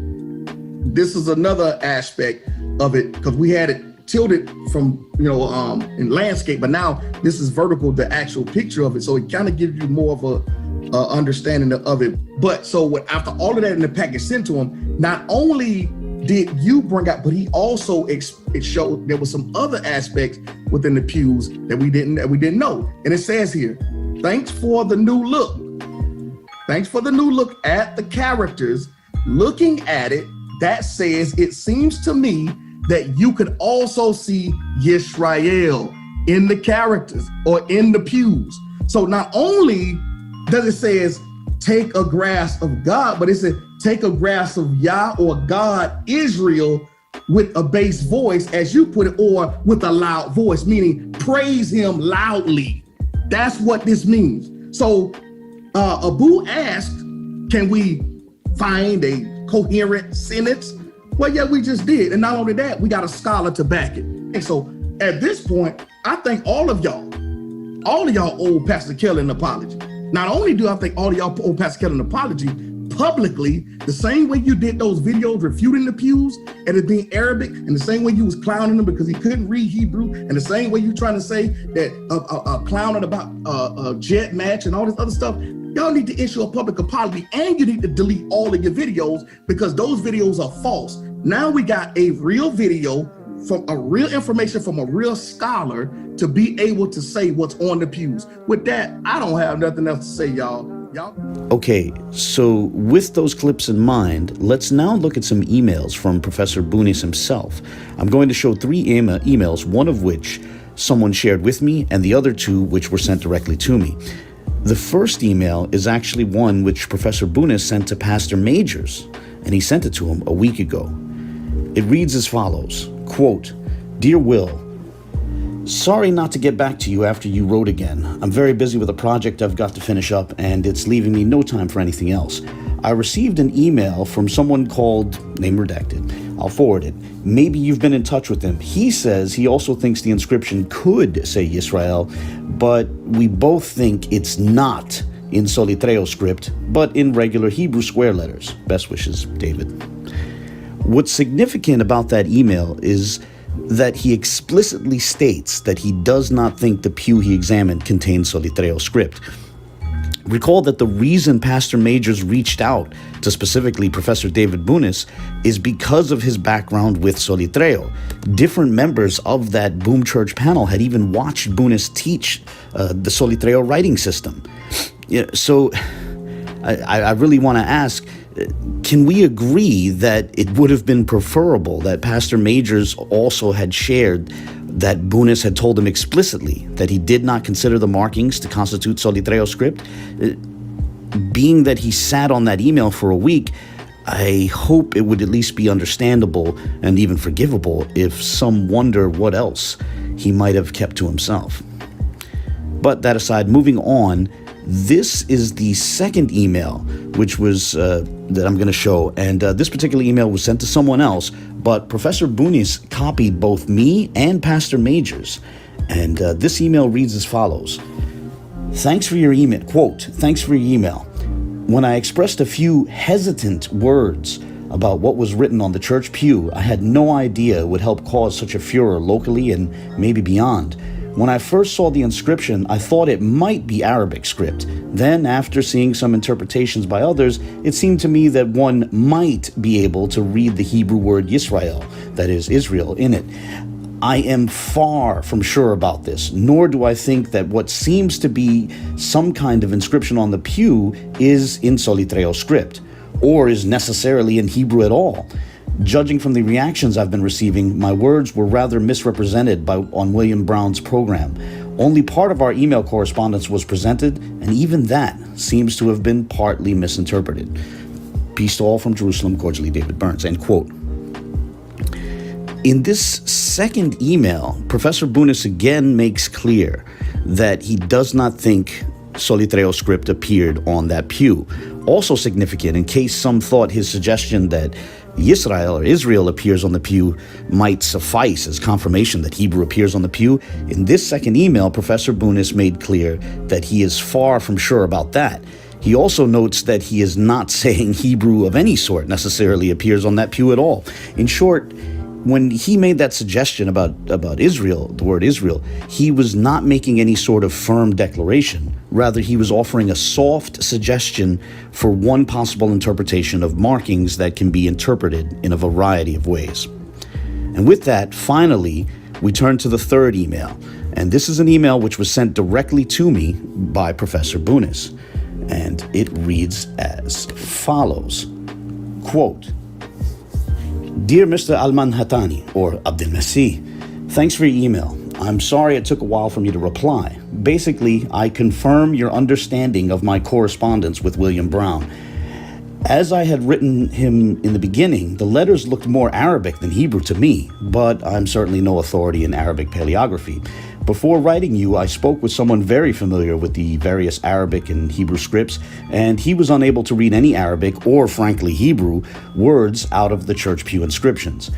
this is another aspect of it, because we had it tilted from, in landscape, but now this is vertical, the actual picture of it. So it kind of gives you more of a understanding of it. But so after all of that in the package sent to him, not only did you bring out, but he also it showed there was some other aspects within the pews that we didn't know. And it says here, thanks for the new look. Thanks for the new look at the characters. Looking at it, that says, it seems to me that you could also see Yisrael in the characters or in the pews. So not only does it says take a grasp of God, but it says take a grasp of Yah or God, Israel, with a bass voice, as you put it, or with a loud voice, meaning praise him loudly. That's what this means. So Abu asked, can we find a coherent sentence? Well, yeah, we just did. And not only that, we got a scholar to back it. And so at this point, I think all of y'all owe Pastor Kelly an apology. Not only do I think all of y'all owe Pastor Kelly an apology publicly, the same way you did those videos refuting the pews and it being Arabic, and the same way you was clowning him because he couldn't read Hebrew, and the same way you trying to say that clowning about a jet match and all this other stuff. Y'all need to issue a public apology, and you need to delete all of your videos because those videos are false. Now we got a real video from a real information from a real scholar to be able to say what's on the pews. With that, I don't have nothing else to say, y'all. Okay, so with those clips in mind, let's now look at some emails from Professor Bunis himself. I'm going to show 3 emails, one of which someone shared with me, and the other 2 which were sent directly to me. The first email is actually one which Professor Bunis sent to Pastor Majors, and he sent it to him a week ago. It reads as follows, quote, "Dear Will, sorry not to get back to you after you wrote again. I'm very busy with a project I've got to finish up, and it's leaving me no time for anything else. I received an email from someone called, name redacted. I'll forward it. Maybe you've been in touch with him. He says he also thinks the inscription could say Yisrael, but we both think it's not in Soletreo script, but in regular Hebrew square letters. Best wishes, David." What's significant about that email is that he explicitly states that he does not think the pew he examined contains Solitreo script. Recall that the reason Pastor Majors reached out to specifically Professor David Bunis is because of his background with Solitreo. Different members of that Boom Church panel had even watched Bunis teach the Solitreo writing system. So I really want to ask, can we agree that it would have been preferable that Pastor Majors also had shared that Bunis had told him explicitly that he did not consider the markings to constitute Solitreo script? Being that he sat on that email for a week, I hope it would at least be understandable and even forgivable if some wonder what else he might have kept to himself. But that aside, moving on, this is the second email, which was that I'm going to show. And this particular email was sent to someone else, but Professor Bunis copied both me and Pastor Majors. And this email reads as follows. "Thanks for your email." Quote, "Thanks for your email. When I expressed a few hesitant words about what was written on the church pew, I had no idea it would help cause such a furor locally and maybe beyond. When I first saw the inscription, I thought it might be Arabic script. Then, after seeing some interpretations by others, it seemed to me that one might be able to read the Hebrew word Yisrael, that is, Israel, in it. I am far from sure about this, nor do I think that what seems to be some kind of inscription on the pew is in Solitreo script, or is necessarily in Hebrew at all. Judging from the reactions I've been receiving, my words were rather misrepresented on William Brown's program. Only part of our email correspondence was presented, and even that seems to have been partly misinterpreted. Peace to all from Jerusalem, cordially David Burns." End quote. In this second email, Professor Bunis again makes clear that he does not think Solitreo script appeared on that pew. Also significant, in case some thought his suggestion that Yisrael or Israel appears on the pew might suffice as confirmation that Hebrew appears on the pew, in this second email, Professor Bunis made clear that he is far from sure about that. He also notes that he is not saying Hebrew of any sort necessarily appears on that pew at all. In short, when he made that suggestion about Israel, the word Israel, he was not making any sort of firm declaration. Rather, he was offering a soft suggestion for one possible interpretation of markings that can be interpreted in a variety of ways. And with that, finally, we turn to the third email. And this is an email which was sent directly to me by Professor Bunis. And it reads as follows, quote, "Dear Mr. Al-Manhatani, or Abdel Masih, thanks for your email. I'm sorry it took a while for me to reply. Basically, I confirm your understanding of my correspondence with William Brown. As I had written him in the beginning, the letters looked more Arabic than Hebrew to me, but I'm certainly no authority in Arabic paleography. Before writing you, I spoke with someone very familiar with the various Arabic and Hebrew scripts, and he was unable to read any Arabic or, frankly, Hebrew words out of the church pew inscriptions.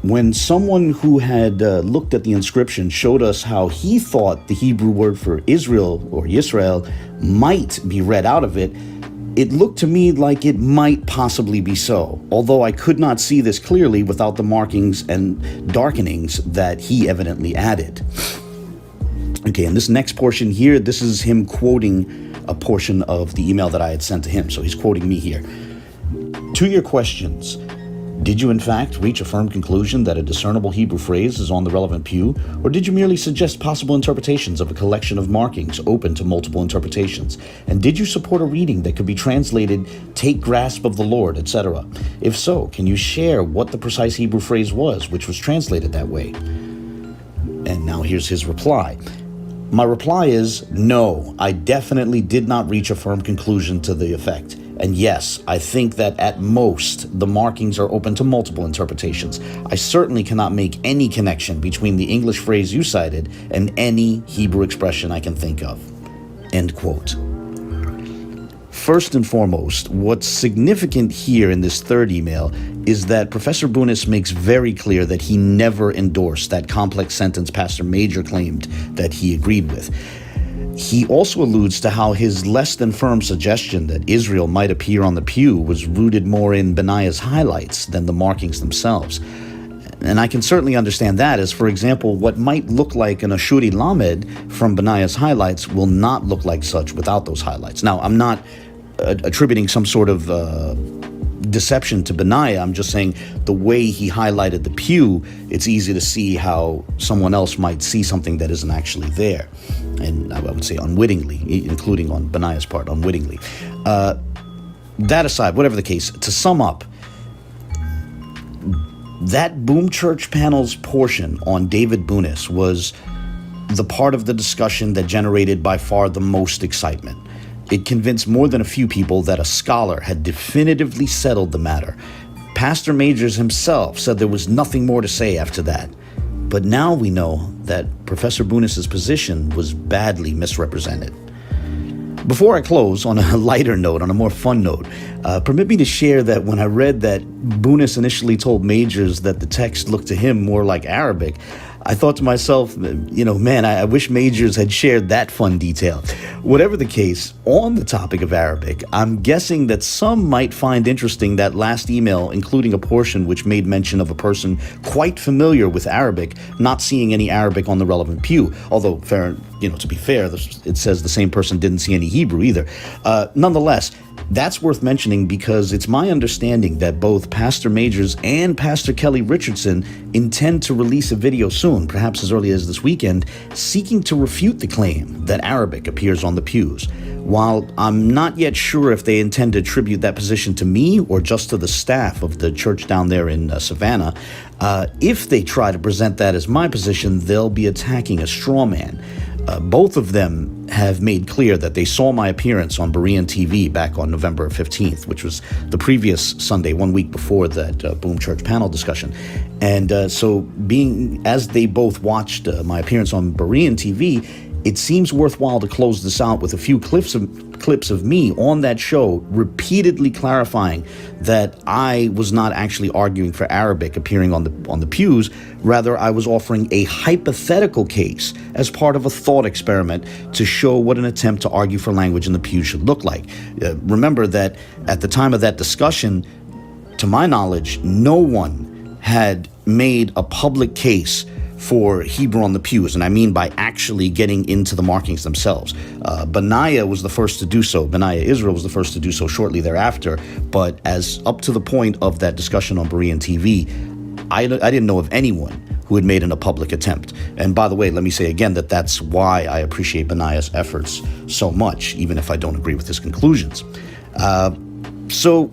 When someone who had looked at the inscription showed us how he thought the Hebrew word for Israel or Yisrael might be read out of it, it looked to me like it might possibly be so, although I could not see this clearly without the markings and darkenings that he evidently added." Okay, and this next portion here, this is him quoting a portion of the email that I had sent to him. So he's quoting me here. "To your questions, did you in fact reach a firm conclusion that a discernible Hebrew phrase is on the relevant pew, or did you merely suggest possible interpretations of a collection of markings open to multiple interpretations? And did you support a reading that could be translated, 'take grasp of the Lord,' etc.? If so, can you share what the precise Hebrew phrase was which was translated that way?" And now here's his reply. "My reply is, no, I definitely did not reach a firm conclusion to the effect. And yes, I think that at most, the markings are open to multiple interpretations. I certainly cannot make any connection between the English phrase you cited and any Hebrew expression I can think of. End quote. First and foremost, what's significant here in this third email is that Professor Bunis makes very clear that he never endorsed that complex sentence Pastor Major claimed that he agreed with. He also alludes to how his less than firm suggestion that Israel might appear on the pew was rooted more in Benaiah's highlights than the markings themselves. And I can certainly understand that, as, for example, what might look like an Ashuri Lamed from Benaiah's highlights will not look like such without those highlights. Now, I'm not attributing some sort of deception to Benaiah. I'm just saying the way he highlighted the pew, it's easy to see how someone else might see something that isn't actually there. And I would say unwittingly, including on Benaiah's part, unwittingly. That aside, whatever the case, to sum up, that Boom Church panel's portion on David Bunis was the part of the discussion that generated by far the most excitement. It convinced more than a few people that a scholar had definitively settled the matter. Pastor Majors himself said there was nothing more to say after that. But now we know that Professor Bunis's position was badly misrepresented. Before I close, on a lighter note, on a more fun note, permit me to share that when I read that Bunis initially told Majors that the text looked to him more like Arabic, I thought to myself, man, I wish Majors had shared that fun detail. Whatever the case, on the topic of Arabic, I'm guessing that some might find interesting that last email, including a portion which made mention of a person quite familiar with Arabic, not seeing any Arabic on the relevant pew. Although, to be fair, it says the same person didn't see any Hebrew either. Nonetheless, that's worth mentioning because it's my understanding that both Pastor Majors and Pastor Kelly Richardson intend to release a video soon, perhaps as early as this weekend, seeking to refute the claim that Arabic appears on the pews. While I'm not yet sure if they intend to attribute that position to me or just to the staff of the church down there in Savannah, if they try to present that as my position, they'll be attacking a straw man. Both of them have made clear that they saw my appearance on Berean TV back on November 15th, which was the previous Sunday, 1 week before that Boom Church panel discussion. And so as they both watched my appearance on Berean TV, it seems worthwhile to close this out with a few clips of me on that show repeatedly clarifying that I was not actually arguing for Arabic appearing on the pews. Rather, I was offering a hypothetical case as part of a thought experiment to show what an attempt to argue for language in the pews should look like. Remember that at the time of that discussion, to my knowledge, no one had made a public case for Hebrew on the pews, and I mean by actually getting into the markings themselves. Benaiah was the first to do so. Benaiah Israel was the first to do so shortly thereafter, but as up to the point of that discussion on Berean TV, I didn't know of anyone who had made a public attempt. And by the way, let me say again that that's why I appreciate Benaiah's efforts so much, even if I don't agree with his conclusions. So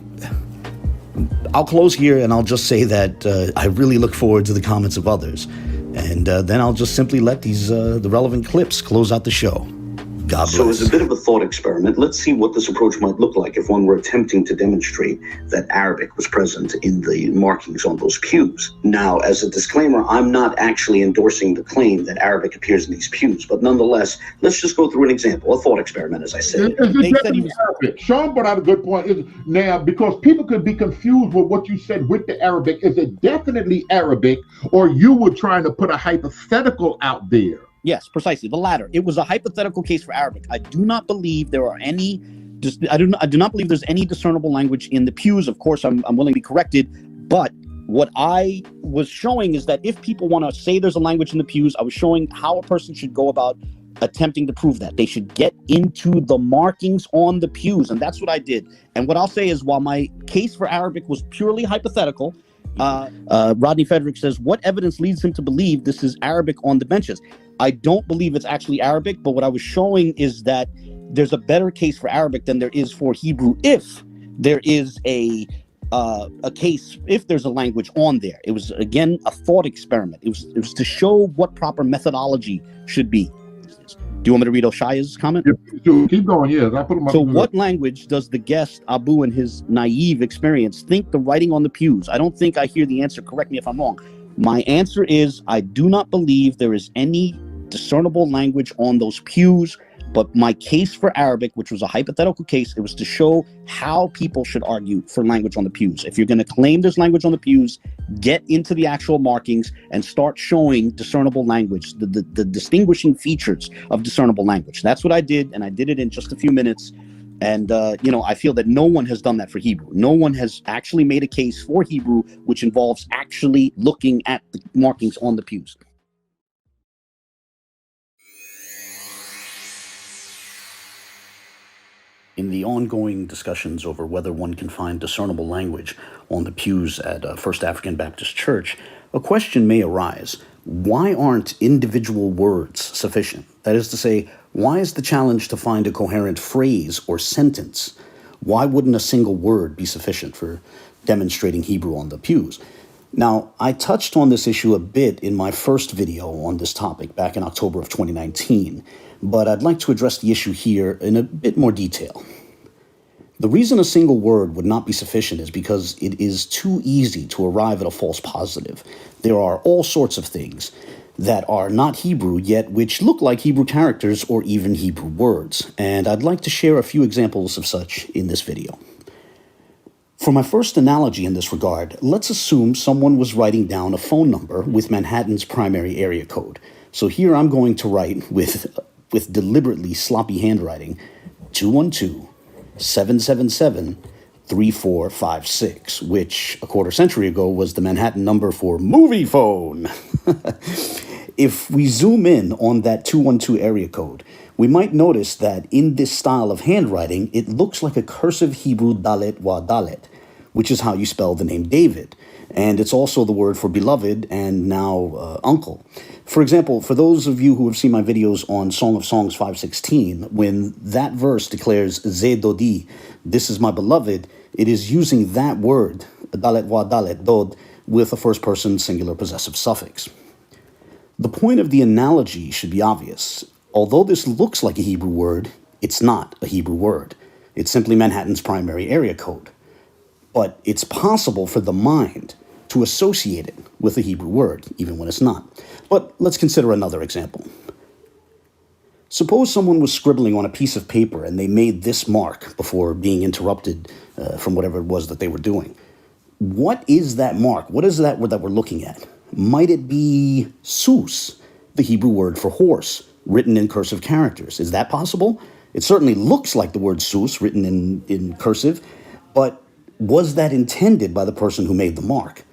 I'll close here and I'll just say that I really look forward to the comments of others. And then I'll just simply let the relevant clips close out the show. God bless. So as a bit of a thought experiment, let's see what this approach might look like if one were attempting to demonstrate that Arabic was present in the markings on those pews. Now, as a disclaimer, I'm not actually endorsing the claim that Arabic appears in these pews, but nonetheless, let's just go through an example, a thought experiment, as I said. Sean brought out a good point. Now, because people could be confused with what you said with the Arabic, is it definitely Arabic, or you were trying to put a hypothetical out there? Yes, precisely. The latter. It was a hypothetical case for Arabic. I do not believe there are any. I do not believe there's any discernible language in the pews. Of course, I'm willing to be corrected. But what I was showing is that if people want to say there's a language in the pews, I was showing how a person should go about attempting to prove that. They should get into the markings on the pews, and that's what I did. And what I'll say is, while my case for Arabic was purely hypothetical, Rodney Frederick says, what evidence leads him to believe this is Arabic on the benches? I don't believe it's actually Arabic, but what I was showing is that there's a better case for Arabic than there is for Hebrew if there is a case, if there's a language on there. It was, again, a thought experiment. It was to show what proper methodology should be. Do you want me to read Oshaya's comment? Keep going. Yes, I put them up. So what language does the guest, Abu, in his naive experience, think the writing on the pews? I don't think I hear the answer. Correct me if I'm wrong. My answer is I do not believe there is any discernible language on those pews. But my case for Arabic, which was a hypothetical case, it was to show how people should argue for language on the pews. If you're going to claim there's language on the pews, get into the actual markings and start showing discernible language, the distinguishing features of discernible language. That's what I did, and I did it in just a few minutes. And, I feel that no one has done that for Hebrew. No one has actually made a case for Hebrew, which involves actually looking at the markings on the pews. In the ongoing discussions over whether one can find discernible language on the pews at First African Baptist Church, a question may arise. Why aren't individual words sufficient? That is to say, why is the challenge to find a coherent phrase or sentence? Why wouldn't a single word be sufficient for demonstrating Hebrew on the pews? Now, I touched on this issue a bit in my first video on this topic back in October of 2019, but I'd like to address the issue here in a bit more detail. The reason a single word would not be sufficient is because it is too easy to arrive at a false positive. There are all sorts of things that are not Hebrew, yet which look like Hebrew characters or even Hebrew words, and I'd like to share a few examples of such in this video. For my first analogy in this regard, let's assume someone was writing down a phone number with Manhattan's primary area code. So here I'm going to write with deliberately sloppy handwriting, 212-777-3456, which a quarter century ago was the Manhattan number for movie phone. If we zoom in on that 212 area code, we might notice that in this style of handwriting, it looks like a cursive Hebrew dalet wa dalet, which is how you spell the name David. And it's also the word for beloved and now uncle. For example, for those of you who have seen my videos on Song of Songs 5:16, when that verse declares Ze Dodi, this is my beloved, it is using that word, dalet wa dalet, dod, with a first person singular possessive suffix. The point of the analogy should be obvious. Although this looks like a Hebrew word, it's not a Hebrew word. It's simply Manhattan's primary area code. But it's possible for the mind to associate it with a Hebrew word, even when it's not. But let's consider another example. Suppose someone was scribbling on a piece of paper and they made this mark before being interrupted from whatever it was that they were doing. What is that mark? What is that word that we're looking at? Might it be sus, the Hebrew word for horse, written in cursive characters? Is that possible? It certainly looks like the word sus written in cursive, but was that intended by the person who made the mark?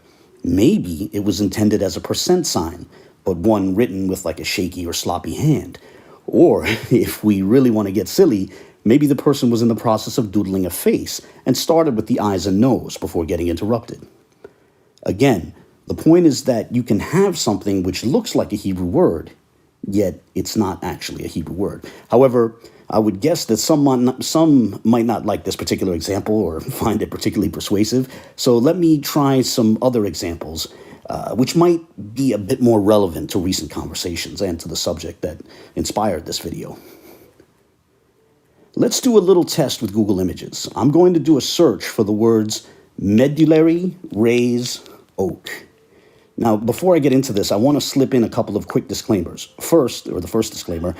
Maybe it was intended as a percent sign, but one written with like a shaky or sloppy hand. Or, if we really want to get silly, maybe the person was in the process of doodling a face and started with the eyes and nose before getting interrupted. Again, the point is that you can have something which looks like a Hebrew word, yet it's not actually a Hebrew word. However, I would guess that some might not like this particular example or find it particularly persuasive, so let me try some other examples, which might be a bit more relevant to recent conversations and to the subject that inspired this video. Let's do a little test with Google Images. I'm going to do a search for the words medullary raise oak. Now, before I get into this, I want to slip in a couple of quick disclaimers. The first disclaimer,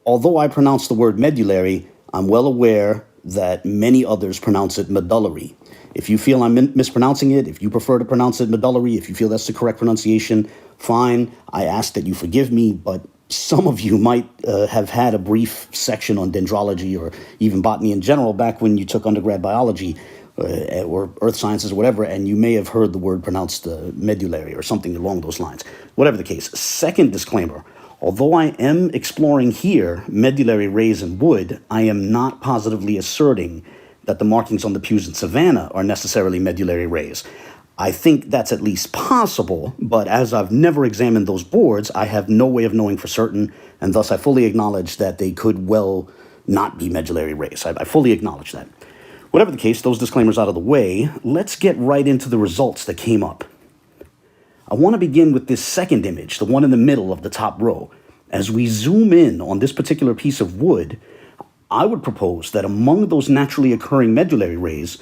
although I pronounce the word medullary, I'm well aware that many others pronounce it medullary. If you feel I'm mispronouncing it, if you prefer to pronounce it medullary, if you feel that's the correct pronunciation, fine. I ask that you forgive me, but some of you might have had a brief section on dendrology or even botany in general back when you took undergrad biology or earth sciences or whatever, and you may have heard the word pronounced medullary or something along those lines. Whatever the case. Second disclaimer, although I am exploring here medullary raise and wood, I am not positively asserting that the markings on the pews in Savannah are necessarily medullary raise. I think that's at least possible, but as I've never examined those boards, I have no way of knowing for certain, and thus I fully acknowledge that they could well not be medullary raise. I fully acknowledge that. Whatever the case, those disclaimers out of the way, let's get right into the results that came up. I want to begin with this second image, the one in the middle of the top row. As we zoom in on this particular piece of wood, I would propose that among those naturally occurring medullary rays,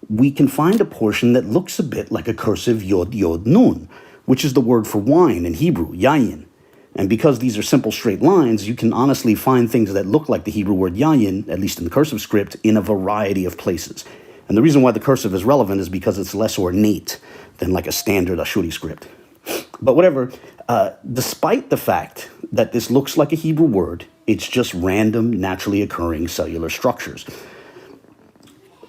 we can find a portion that looks a bit like a cursive yod yod nun, which is the word for wine in Hebrew, yayin. And because these are simple straight lines, you can honestly find things that look like the Hebrew word yayin, at least in the cursive script, in a variety of places. And the reason why the cursive is relevant is because it's less ornate than like a standard Ashuri script. But whatever, despite the fact that this looks like a Hebrew word, it's just random, naturally occurring cellular structures.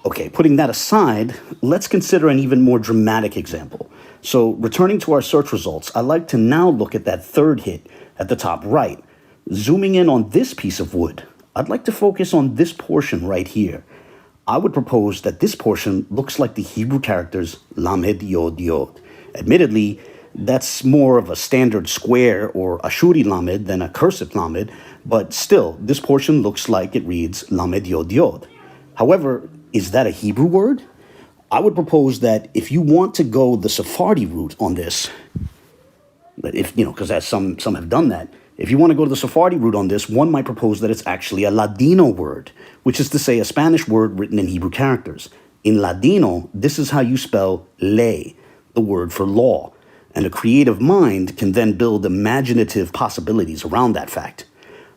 Okay, putting that aside, let's consider an even more dramatic example. So returning to our search results, I'd like to now look at that third hit at the top right. Zooming in on this piece of wood, I'd like to focus on this portion right here. I would propose that this portion looks like the Hebrew characters lamed yod yod. Admittedly, that's more of a standard square or Ashuri lamed than a cursive lamed, but still, this portion looks like it reads lamed yod yod. However, is that a Hebrew word? I would propose that if you want to go the Sephardi route on this, because as some have done that, if you want to go to the Sephardi route on this, one might propose that it's actually a Ladino word, which is to say a Spanish word written in Hebrew characters. In Ladino, this is how you spell ley, the word for law, and a creative mind can then build imaginative possibilities around that fact.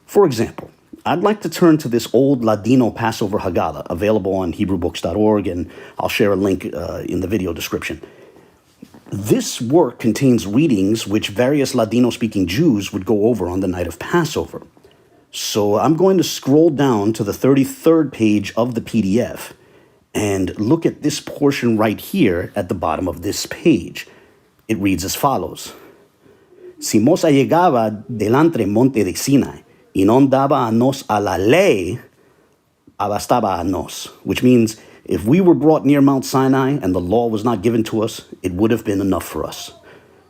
For example, I'd like to turn to this old Ladino Passover Haggadah, available on HebrewBooks.org, and I'll share a link in the video description. This work contains readings which various Ladino-speaking Jews would go over on the night of Passover. So I'm going to scroll down to the 33rd page of the PDF and look at this portion right here at the bottom of this page. It reads as follows. Si Mosa llegaba delante monte de Sinai, y no daba a nos a la ley, abastaba a nos, which means if we were brought near Mount Sinai and the law was not given to us, it would have been enough for us.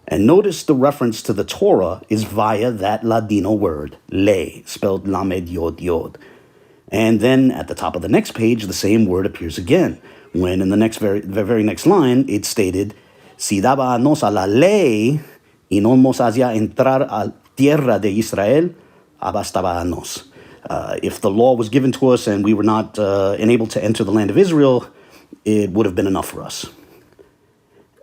And notice the reference to the Torah is via that Ladino word, ley, spelled lamed yod yod. And then at the top of the next page, the same word appears again, when in the very next line, it's stated, si daba a nos a la ley, y no nos hacía entrar a tierra de Israel, abastaba a nos. If the law was given to us and we were not enabled to enter the land of Israel, it would have been enough for us.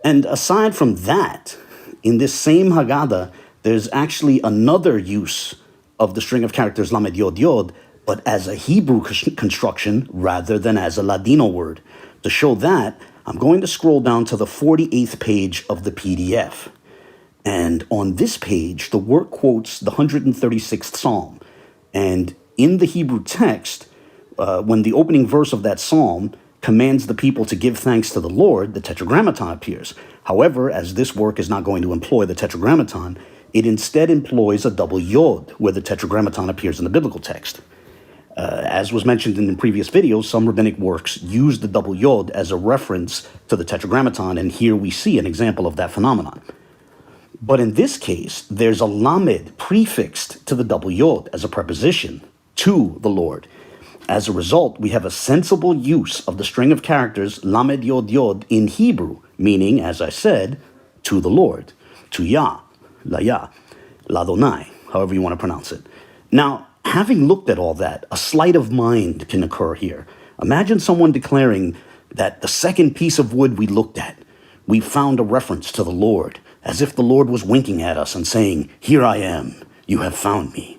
And aside from that, in this same Haggadah, there's actually another use of the string of characters lamed yod yod, but as a Hebrew construction rather than as a Ladino word. To show that, I'm going to scroll down to the 48th page of the PDF. And on this page, the work quotes the 136th Psalm. And in the Hebrew text, when the opening verse of that psalm commands the people to give thanks to the Lord, the tetragrammaton appears. However, as this work is not going to employ the tetragrammaton, it instead employs a double yod, where the tetragrammaton appears in the biblical text. As was mentioned in the previous videos, some rabbinic works use the double yod as a reference to the tetragrammaton, and here we see an example of that phenomenon. But in this case, there's a lamed prefixed to the double yod as a preposition to the Lord. As a result, we have a sensible use of the string of characters lamed yod yod in Hebrew, meaning, as I said, to the Lord, to Yah, la Yah, l'Adonai, however you want to pronounce it. Now, having looked at all that, a sleight of mind can occur here. Imagine someone declaring that the second piece of wood we looked at, we found a reference to the Lord, as if the Lord was winking at us and saying, "Here I am, you have found me."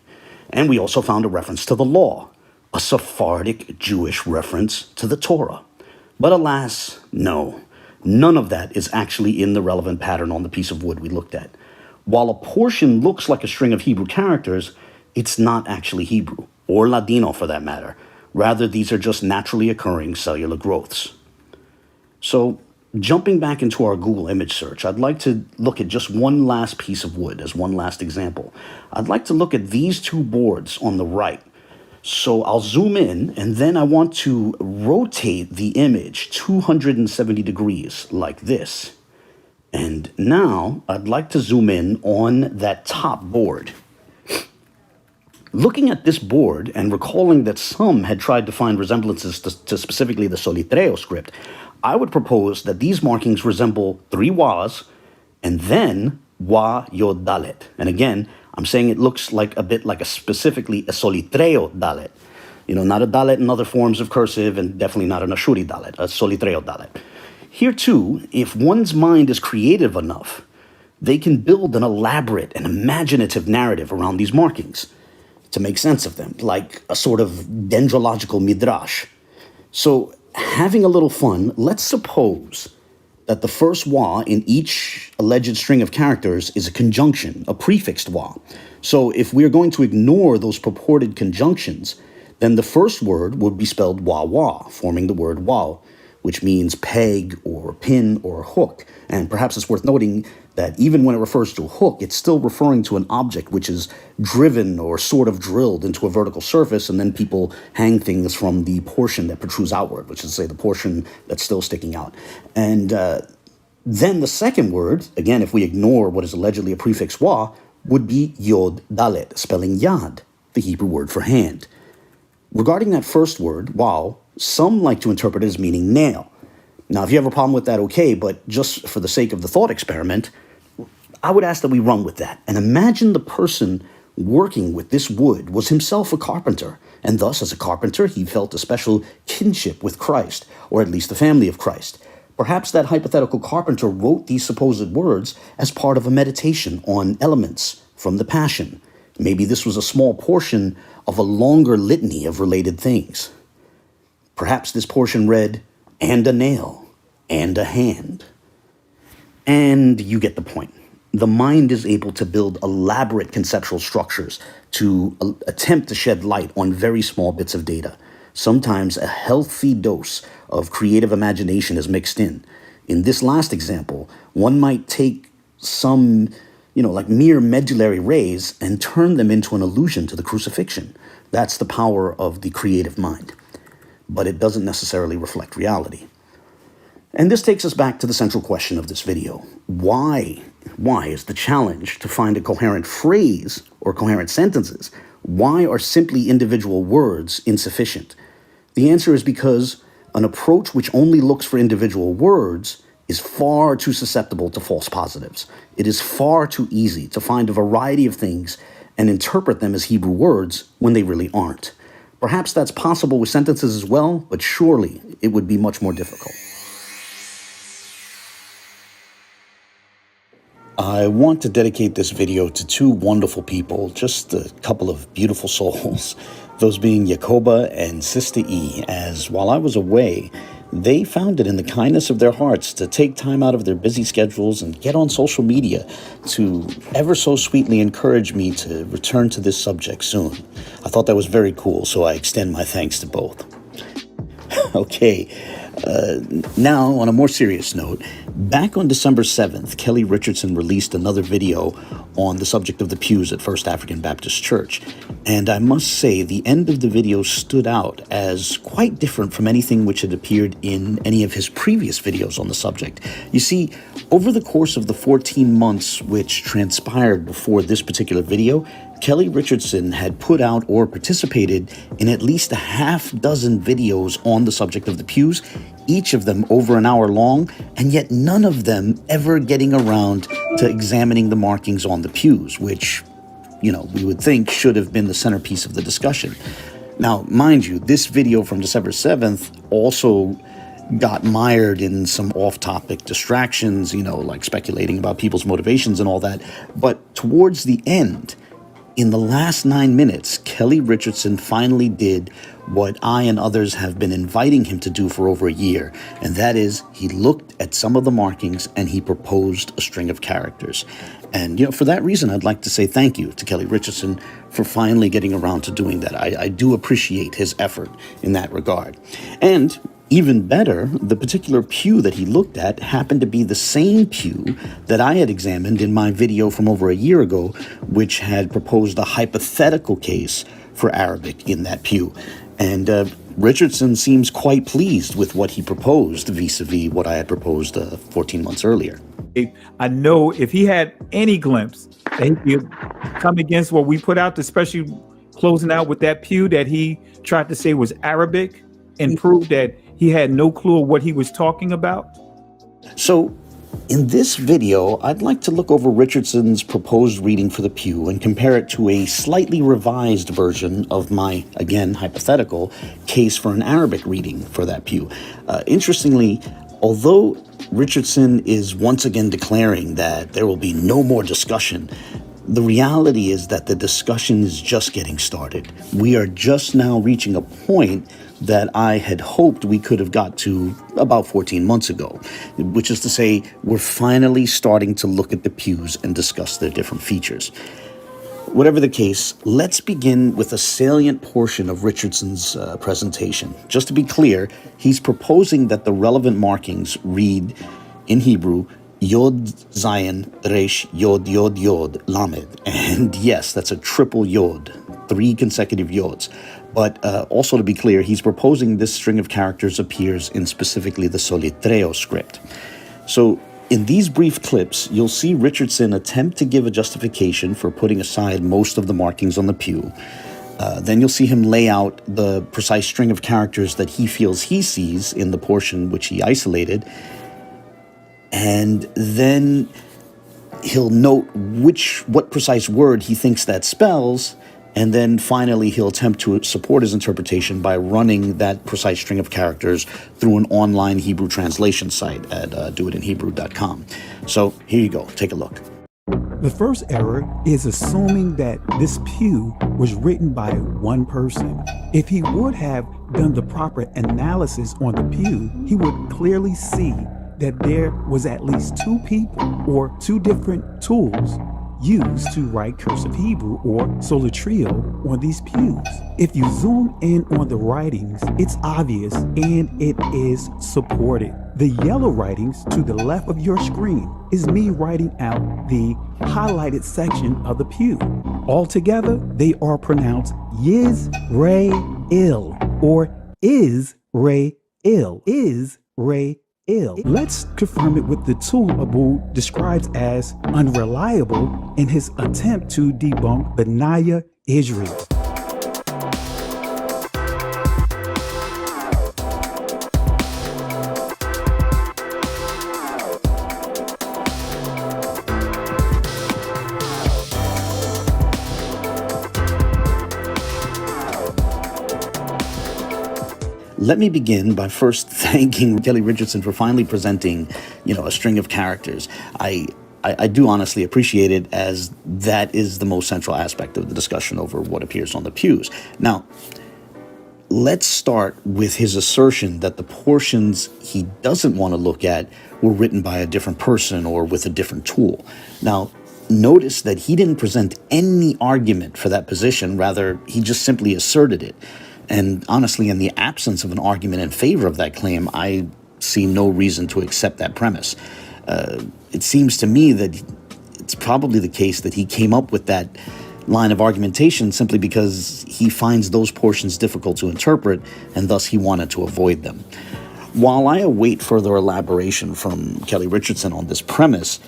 And we also found a reference to the law, a Sephardic Jewish reference to the Torah. But alas, no, none of that is actually in the relevant pattern on the piece of wood we looked at. While a portion looks like a string of Hebrew characters, it's not actually Hebrew, or Ladino for that matter. Rather, these are just naturally occurring cellular growths. So, jumping back into our Google image search, I'd like to look at just one last piece of wood as one last example. I'd like to look at these two boards on the right. So I'll zoom in, and then I want to rotate the image 270 degrees like this. And now I'd like to zoom in on that top board. Looking at this board and recalling that some had tried to find resemblances to specifically the Soletreo script, I would propose that these markings resemble 3 was and then wa yod dalet. And again, I'm saying it looks like a bit like specifically a Soletreo dalet. Not a dalet in other forms of cursive, and definitely not an Ashuri dalet, a Solitreo dalet. Here too, if one's mind is creative enough, they can build an elaborate and imaginative narrative around these markings to make sense of them, like a sort of dendrological midrash. So, having a little fun, let's suppose that the first wa in each alleged string of characters is a conjunction, a prefixed wa. So if we're going to ignore those purported conjunctions, then the first word would be spelled wa, forming the word wow, which means peg or pin or hook. And perhaps it's worth noting that even when it refers to a hook, it's still referring to an object which is driven or sort of drilled into a vertical surface, and then people hang things from the portion that protrudes outward, which is, say, the portion that's still sticking out. And then the second word, again, if we ignore what is allegedly a prefix wa, would be yod dalet, spelling yad, the Hebrew word for hand. Regarding that first word, wow, some like to interpret it as meaning nail. Now, if you have a problem with that, okay, but just for the sake of the thought experiment, I would ask that we run with that. And imagine the person working with this wood was himself a carpenter, and thus, as a carpenter, he felt a special kinship with Christ, or at least the family of Christ. Perhaps that hypothetical carpenter wrote these supposed words as part of a meditation on elements from the Passion. Maybe this was a small portion of a longer litany of related things. Perhaps this portion read, and a nail, and a hand. And you get the point. The mind is able to build elaborate conceptual structures to attempt to shed light on very small bits of data. Sometimes a healthy dose of creative imagination is mixed in. In this last example, one might take some, like mere medullary rays and turn them into an allusion to the crucifixion. That's the power of the creative mind. But it doesn't necessarily reflect reality. And this takes us back to the central question of this video. Why is the challenge to find a coherent phrase or coherent sentences? Why are simply individual words insufficient? The answer is because an approach which only looks for individual words is far too susceptible to false positives. It is far too easy to find a variety of things and interpret them as Hebrew words when they really aren't. Perhaps that's possible with sentences as well, but surely it would be much more difficult. I want to dedicate this video to two wonderful people, just a couple of beautiful souls, those being Yakoba and Sister E, as while I was away, they found it in the kindness of their hearts to take time out of their busy schedules and get on social media to ever so sweetly encourage me to return to this subject soon. I thought that was very cool, so I extend my thanks to both. Okay, now on a more serious note, back on December 7th, Kelly Richardson released another video on the subject of the pews at First African Baptist Church. And I must say, the end of the video stood out as quite different from anything which had appeared in any of his previous videos on the subject. You see, over the course of the 14 months which transpired before this particular video, Kelly Richardson had put out or participated in at least a half dozen videos on the subject of the pews, each of them over an hour long, and yet none of them ever getting around to examining the markings on the pews, which, we would think should have been the centerpiece of the discussion. Now, mind you, this video from December 7th also got mired in some off-topic distractions, like speculating about people's motivations and all that. But towards the end, in the last 9 minutes, Kelly Richardson finally did what I and others have been inviting him to do for over a year, and that is he looked at some of the markings and he proposed a string of characters. And, for that reason, I'd like to say thank you to Kelly Richardson for finally getting around to doing that. I do appreciate his effort in that regard. And even better, the particular pew that he looked at happened to be the same pew that I had examined in my video from over a year ago, which had proposed a hypothetical case for Arabic in that pew. And Richardson seems quite pleased with what he proposed vis-a-vis what I had proposed 14 months earlier. I know if he had any glimpse that he could come against what we put out, especially closing out with that pew that he tried to say was Arabic and prove that he had no clue of what he was talking about. So In this video, I'd like to look over Richardson's proposed reading for the pew and compare it to a slightly revised version of my, again, hypothetical case for an Arabic reading for that pew. Interestingly, although Richardson is once again declaring that there will be no more discussion, the reality is that the discussion is just getting started. We are just now reaching a point that I had hoped we could have got to about 14 months ago, which is to say, we're finally starting to look at the pews and discuss their different features. Whatever the case, let's begin with a salient portion of Richardson's presentation. Just to be clear, he's proposing that the relevant markings read in Hebrew, Yod Zayin Resh Yod Yod Yod Lamed. And yes, that's a triple Yod, 3 consecutive Yods. But also to be clear, he's proposing this string of characters appears in specifically the Soletreo script. So in these brief clips, you'll see Richardson attempt to give a justification for putting aside most of the markings on the pew. Then you'll see him lay out the precise string of characters that he feels he sees in the portion which he isolated. And then he'll note what precise word he thinks that spells. And then finally, he'll attempt to support his interpretation by running that precise string of characters through an online Hebrew translation site at doitinhebrew.com. So here you go. Take a look. The first error is assuming that this pew was written by one person. If he would have done the proper analysis on the pew, he would clearly see that there was at least 2 people or 2 different tools used to write cursive Hebrew or Soletreo on these pews. If you zoom in on the writings, it's obvious and it is supported. The yellow writings to the left of your screen is me writing out the highlighted section of the pew. Altogether, they are pronounced Yiz-Re-Il or Is-Re-Il. Is-Re-Il. Let's confirm it with the tool Abu describes as unreliable in his attempt to debunk Benaiah Israel. Let me begin by first thanking Kelly Richardson for finally presenting, a string of characters. I do honestly appreciate it, as that is the most central aspect of the discussion over what appears on the pews. Now, let's start with his assertion that the portions he doesn't want to look at were written by a different person or with a different tool. Now, notice that he didn't present any argument for that position. Rather, he just simply asserted it. And honestly, in the absence of an argument in favor of that claim, I see no reason to accept that premise. It seems to me that it's probably the case that he came up with that line of argumentation simply because he finds those portions difficult to interpret, and thus he wanted to avoid them. While I await further elaboration from Kelly Richardson on this premise,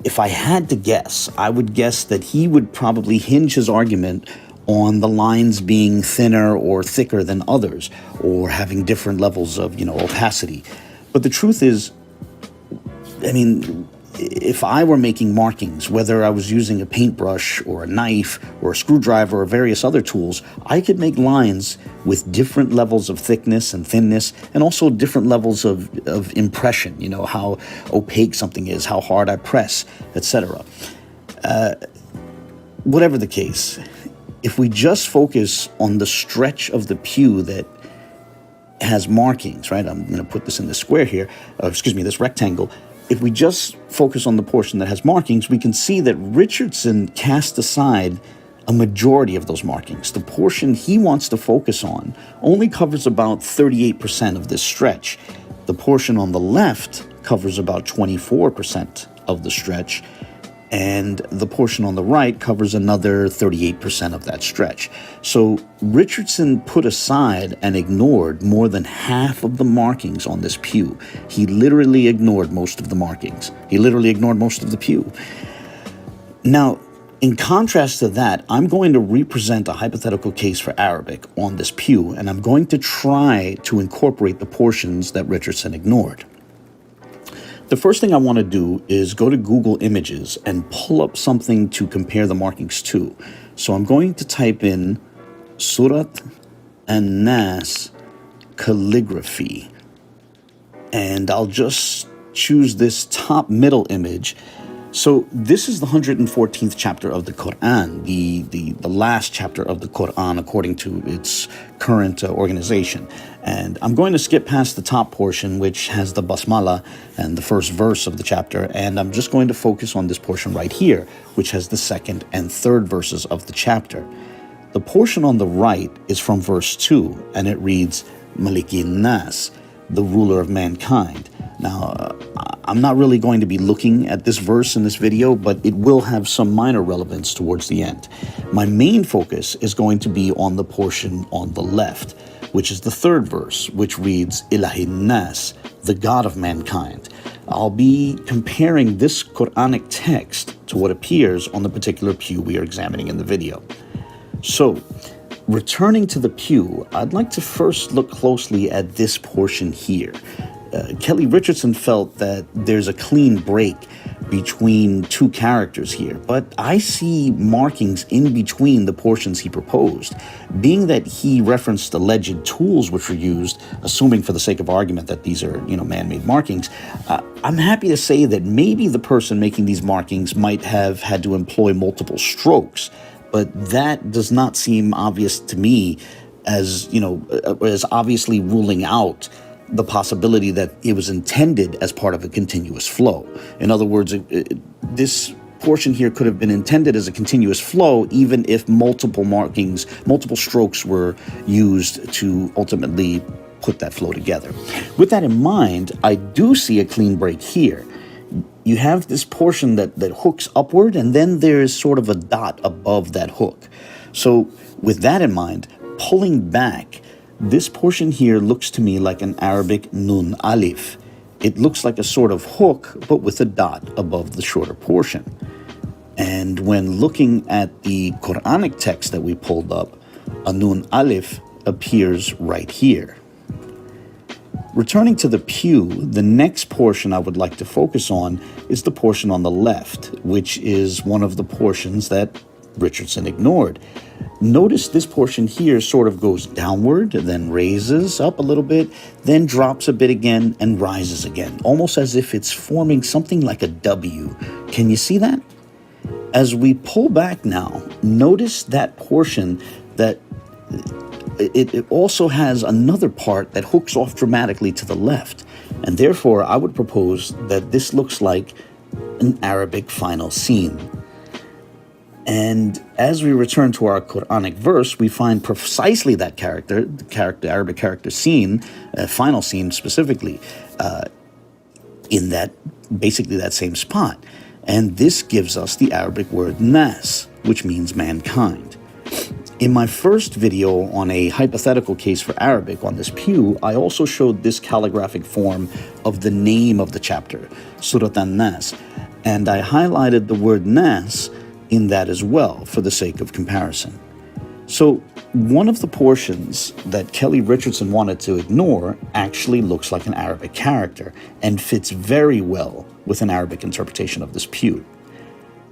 if I had to guess, I would guess that he would probably hinge his argument on the lines being thinner or thicker than others, or having different levels of, opacity. But the truth is, if I were making markings, whether I was using a paintbrush or a knife or a screwdriver or various other tools, I could make lines with different levels of thickness and thinness, and also different levels of impression, how opaque something is, how hard I press, etc. Whatever the case, if we just focus on the stretch of the pew that has markings, right? I'm going to put this in this square here, this rectangle. If we just focus on the portion that has markings, we can see that Richardson cast aside a majority of those markings. The portion he wants to focus on only covers about 38% of this stretch. The portion on the left covers about 24% of the stretch, and the portion on the right covers another 38% of that stretch. So Richardson put aside and ignored more than half of the markings on this pew. He literally ignored most of the markings. He literally ignored most of the pew. Now, in contrast to that, I'm going to represent a hypothetical case for Arabic on this pew, and I'm going to try to incorporate the portions that Richardson ignored. The first thing I want to do is go to Google Images and pull up something to compare the markings to. So I'm going to type in Surat and Nas calligraphy. And I'll just choose this top middle image. So this is the 114th chapter of the Quran, the last chapter of the Quran according to its current organization. And I'm going to skip past the top portion, which has the basmala and the first verse of the chapter, and I'm just going to focus on this portion right here, which has the second and third verses of the chapter. The portion on the right is from verse 2, and it reads, Malikin Nas, the ruler of mankind. Now, I'm not really going to be looking at this verse in this video, but it will have some minor relevance towards the end. My main focus is going to be on the portion on the left, which is the third verse, which reads, Ilahin Nas, the God of mankind. I'll be comparing this Quranic text to what appears on the particular pew we are examining in the video. So, returning to the pew, I'd like to first look closely at this portion here. Kelly Richardson felt that there's a clean break between two characters here, but I see markings in between the portions he proposed. Being that he referenced alleged tools which were used, assuming for the sake of argument that these are, man-made markings, I'm happy to say that maybe the person making these markings might have had to employ multiple strokes, but that does not seem obvious to me as obviously ruling out the possibility that it was intended as part of a continuous flow. In other words, this portion here could have been intended as a continuous flow, even if multiple strokes were used to ultimately put that flow together. With that in mind, I do see a clean break here. You have this portion that hooks upward, and then there's sort of a dot above that hook. So with that in mind, pulling back, this portion here looks to me like an Arabic nun alif. It looks like a sort of hook, but with a dot above the shorter portion. And when looking at the Quranic text that we pulled up, a nun alif appears right here. Returning to the pew, the next portion I would like to focus on is the portion on the left, which is one of the portions that Richardson ignored. Notice this portion here sort of goes downward, then raises up a little bit, then drops a bit again and rises again, almost as if it's forming something like a W. Can you see that? As we pull back now, notice that portion that it also has another part that hooks off dramatically to the left. And therefore, I would propose that this looks like an Arabic final scene. And as we return to our Quranic verse, we find precisely that Arabic character scene, final scene specifically, in basically that same spot. And this gives us the Arabic word nas, which means mankind. In my first video on a hypothetical case for Arabic on this pew, I also showed this calligraphic form of the name of the chapter, Surat an-Nas, and I highlighted the word nas in that as well for the sake of comparison. So one of the portions that Kelly Richardson wanted to ignore actually looks like an Arabic character and fits very well with an Arabic interpretation of this pew.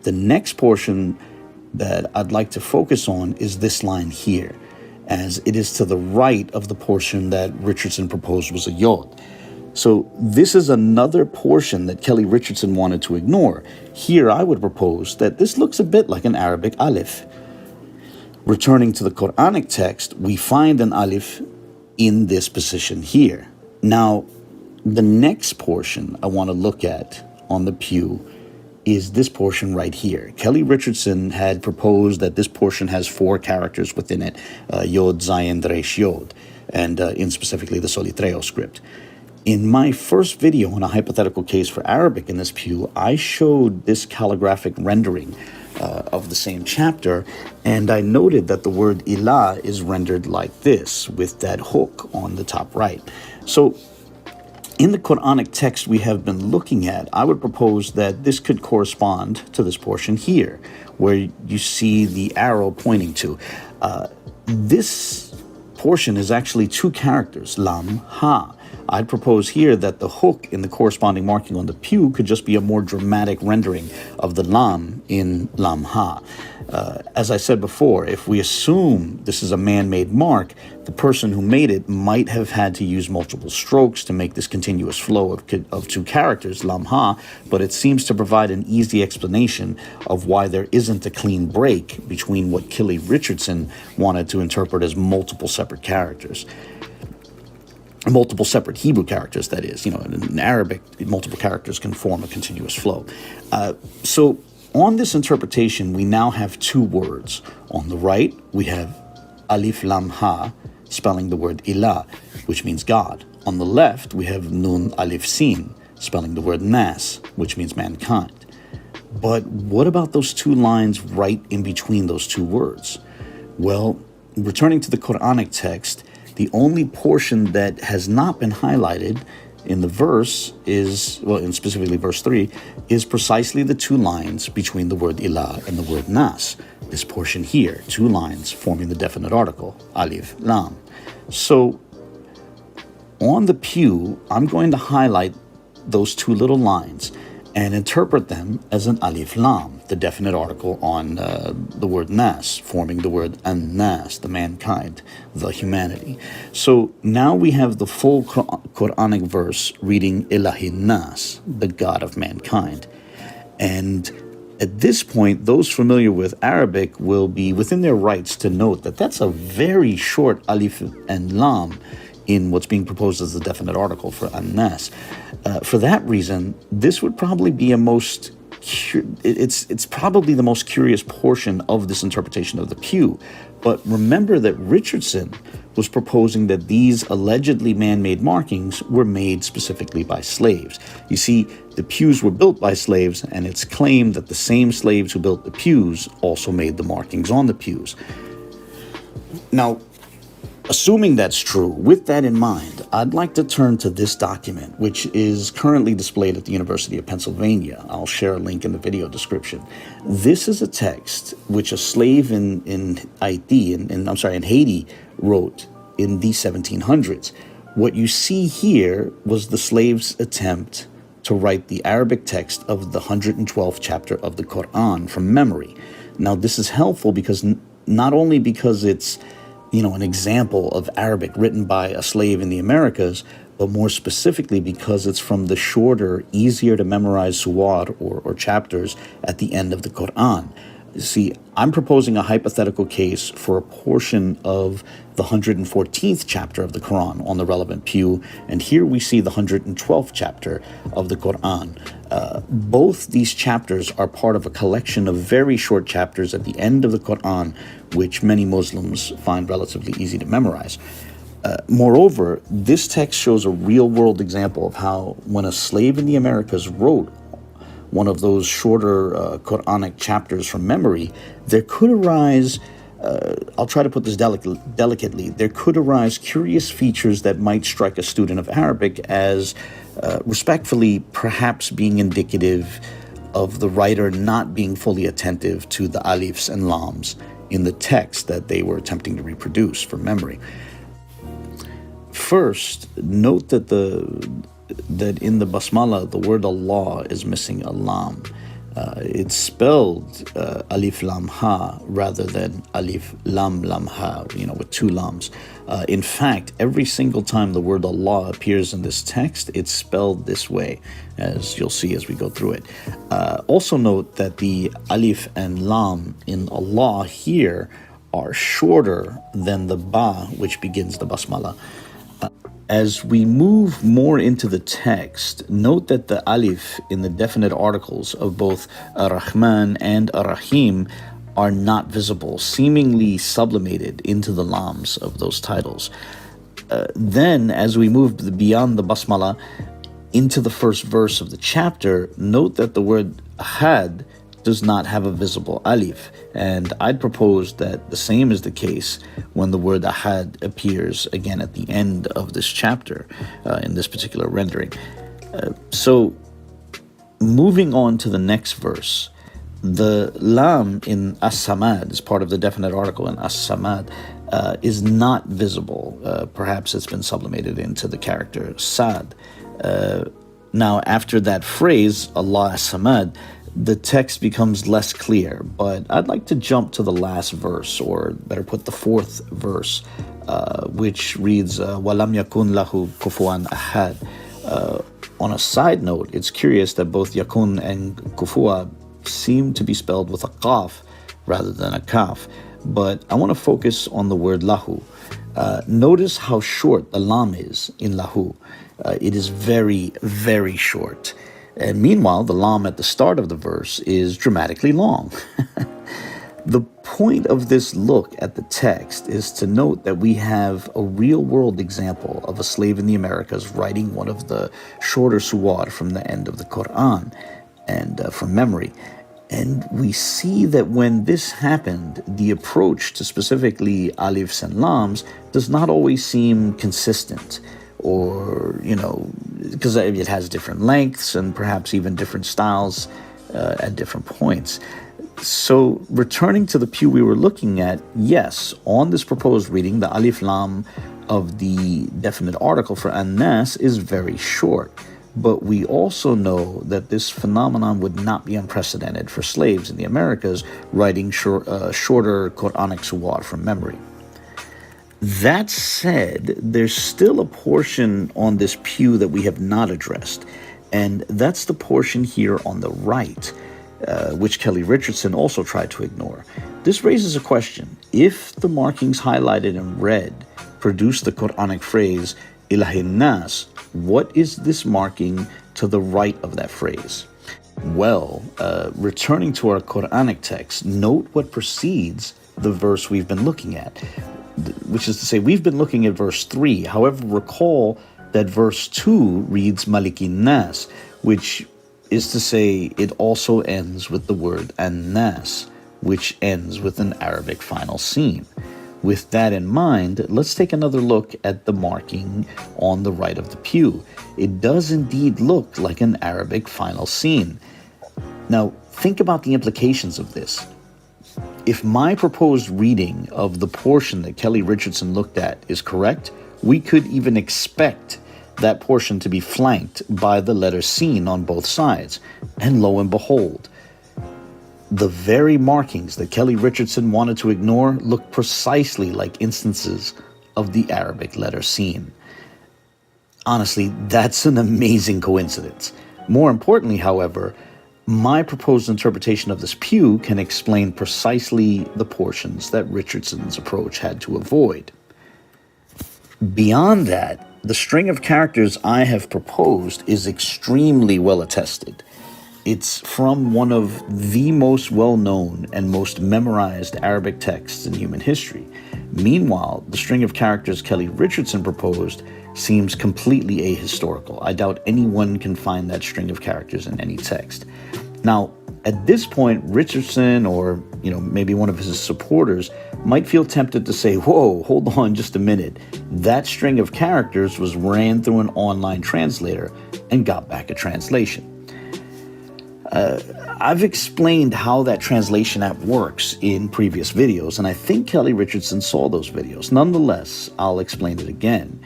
The next portion that I'd like to focus on is this line here, as it is to the right of the portion that Richardson proposed was a yod. So this is another portion that Kelly Richardson wanted to ignore. Here I would propose that this looks a bit like an Arabic alif. Returning to the Quranic text, we find an alif in this position here. Now, the next portion I want to look at on the pew is this portion right here. Kelly Richardson had proposed that this portion has 4 characters within it, Yod, Zayin, Resh, Yod, and in specifically the Soletreo script. In my first video on a hypothetical case for Arabic in this pew, I showed this calligraphic rendering of the same chapter, and I noted that the word ilah is rendered like this, with that hook on the top right. So in the Quranic text we have been looking at, I would propose that this could correspond to this portion here, where you see the arrow pointing to. This portion is actually 2 characters, lam, ha, I'd propose here that the hook in the corresponding marking on the pew could just be a more dramatic rendering of the lam in lam ha. As I said before, if we assume this is a man-made mark, the person who made it might have had to use multiple strokes to make this continuous flow of two characters, lam ha, but it seems to provide an easy explanation of why there isn't a clean break between what Richardson wanted to interpret as multiple separate characters. Multiple separate Hebrew characters, that is. In Arabic, multiple characters can form a continuous flow. So on this interpretation, we now have two words. On the right, we have alif lam ha, spelling the word ilah, which means God. On the left, we have nun alif sin, spelling the word nas, which means mankind. But what about those two lines right in between those two words? Well, returning to the Quranic text, the only portion that has not been highlighted in the verse is, and specifically verse 3, is precisely the two lines between the word ilah and the word nas. This portion here, two lines forming the definite article, alif, lam. So on the pew, I'm going to highlight those two little lines and interpret them as an alif lam, the definite article on the word nas, forming the word an-nas, the mankind, the humanity. So now we have the full Quranic verse reading ilahi nas, the God of mankind. And at this point, those familiar with Arabic will be within their rights to note that that's a very short alif and lam in what's being proposed as the definite article for an-nas. For that reason, this would probably be it's probably the most curious portion of this interpretation of the pew. But remember that Richardson was proposing that these allegedly man-made markings were made specifically by slaves. You see, the pews were built by slaves, and it's claimed that the same slaves who built the pews also made the markings on the pews. Now, assuming that's true, with that in mind, I'd like to turn to this document, which is currently displayed at the University of Pennsylvania. I'll share a link in the video description. This is a text which a slave in Haiti wrote in the 1700s. What you see here was the slave's attempt to write the Arabic text of the 112th chapter of the Quran from memory. Now, this is helpful because not only because it's an example of Arabic written by a slave in the Americas, but more specifically because it's from the shorter, easier to memorize suwar or chapters at the end of the Quran. See, I'm proposing a hypothetical case for a portion of the 114th chapter of the Quran on the relevant pew, and here we see the 112th chapter of the Quran. Both these chapters are part of a collection of very short chapters at the end of the Quran, which many Muslims find relatively easy to memorize. Moreover, this text shows a real-world example of how when a slave in the Americas wrote one of those shorter Quranic chapters from memory, there could arise, I'll try to put this delicately, there could arise curious features that might strike a student of Arabic as respectfully perhaps being indicative of the writer not being fully attentive to the alifs and lams in the text that they were attempting to reproduce from memory. First, note that in the basmala, the word Allah is missing a lam. It's spelled alif lam ha rather than alif lam lam ha, with two lams. In fact, every single time the word Allah appears in this text, it's spelled this way, as you'll see as we go through it. Also note that the alif and lam in Allah here are shorter than the ba, which begins the basmala. As we move more into the text, note that the alif in the definite articles of both Ar-Rahman and Ar-Rahim are not visible, seemingly sublimated into the lams of those titles. Then, as we move beyond the basmala into the first verse of the chapter, note that the word ahad does not have a visible alif, and I'd propose that the same is the case when the word ahad appears again at the end of this chapter in this particular rendering. So moving on to the next verse, the lam in as-samad is part of the definite article in as-samad. is not visible. Perhaps it's been sublimated into the character Sad. Now, after that phrase, Allah Samad, the text becomes less clear, but I'd like to jump to the last verse, or better put, the fourth verse, which reads, وَلَمْ يَكُنْ لَهُ كُفُوًا أَحَدٌ. On a side note, it's curious that both yakun and kufua seem to be spelled with a qaf rather than a kaf, but I want to focus on the word lahu. Notice how short the lam is in lahu. It is very, very short. And meanwhile, the lam at the start of the verse is dramatically long. The point of this look at the text is to note that we have a real-world example of a slave in the Americas writing one of the shorter suwar from the end of the Quran and from memory. And we see that when this happened, the approach to specifically alifs and lams does not always seem consistent, or, because it has different lengths and perhaps even different styles at different points. So returning to the pew we were looking at, yes, on this proposed reading, the alif lam of the definite article for an-nas is very short. But we also know that this phenomenon would not be unprecedented for slaves in the Americas writing shorter Quranic suwar from memory. That said, there's still a portion on this pew that we have not addressed, and that's the portion here on the right, which Kelly Richardson also tried to ignore. This raises a question. If the markings highlighted in red produce the Quranic phrase ilahin nas, what is this marking to the right of that phrase? Well, returning to our Quranic text, note what precedes the verse we've been looking at, which is to say, we've been looking at verse 3. However, recall that verse 2 reads Malikin Nas, which is to say it also ends with the word an-nas, which ends with an Arabic final scene. With that in mind, let's take another look at the marking on the right of the pew. It does indeed look like an Arabic final scene. Now, think about the implications of this. If my proposed reading of the portion that Kelly Richardson looked at is correct, we could even expect that portion to be flanked by the letter sin on both sides. And lo and behold, the very markings that Kelly Richardson wanted to ignore look precisely like instances of the Arabic letter sin. Honestly, that's an amazing coincidence. More importantly, however, my proposed interpretation of this pew can explain precisely the portions that Richardson's approach had to avoid. Beyond that, the string of characters I have proposed is extremely well attested. It's from one of the most well-known and most memorized Arabic texts in human history. Meanwhile, the string of characters Kelly Richardson proposed seems completely ahistorical. I doubt anyone can find that string of characters in any text. Now, at this point, Richardson or, maybe one of his supporters might feel tempted to say, whoa, hold on just a minute. That string of characters was ran through an online translator and got back a translation. I've explained how that translation app works in previous videos, and I think Kelly Richardson saw those videos. Nonetheless, I'll explain it again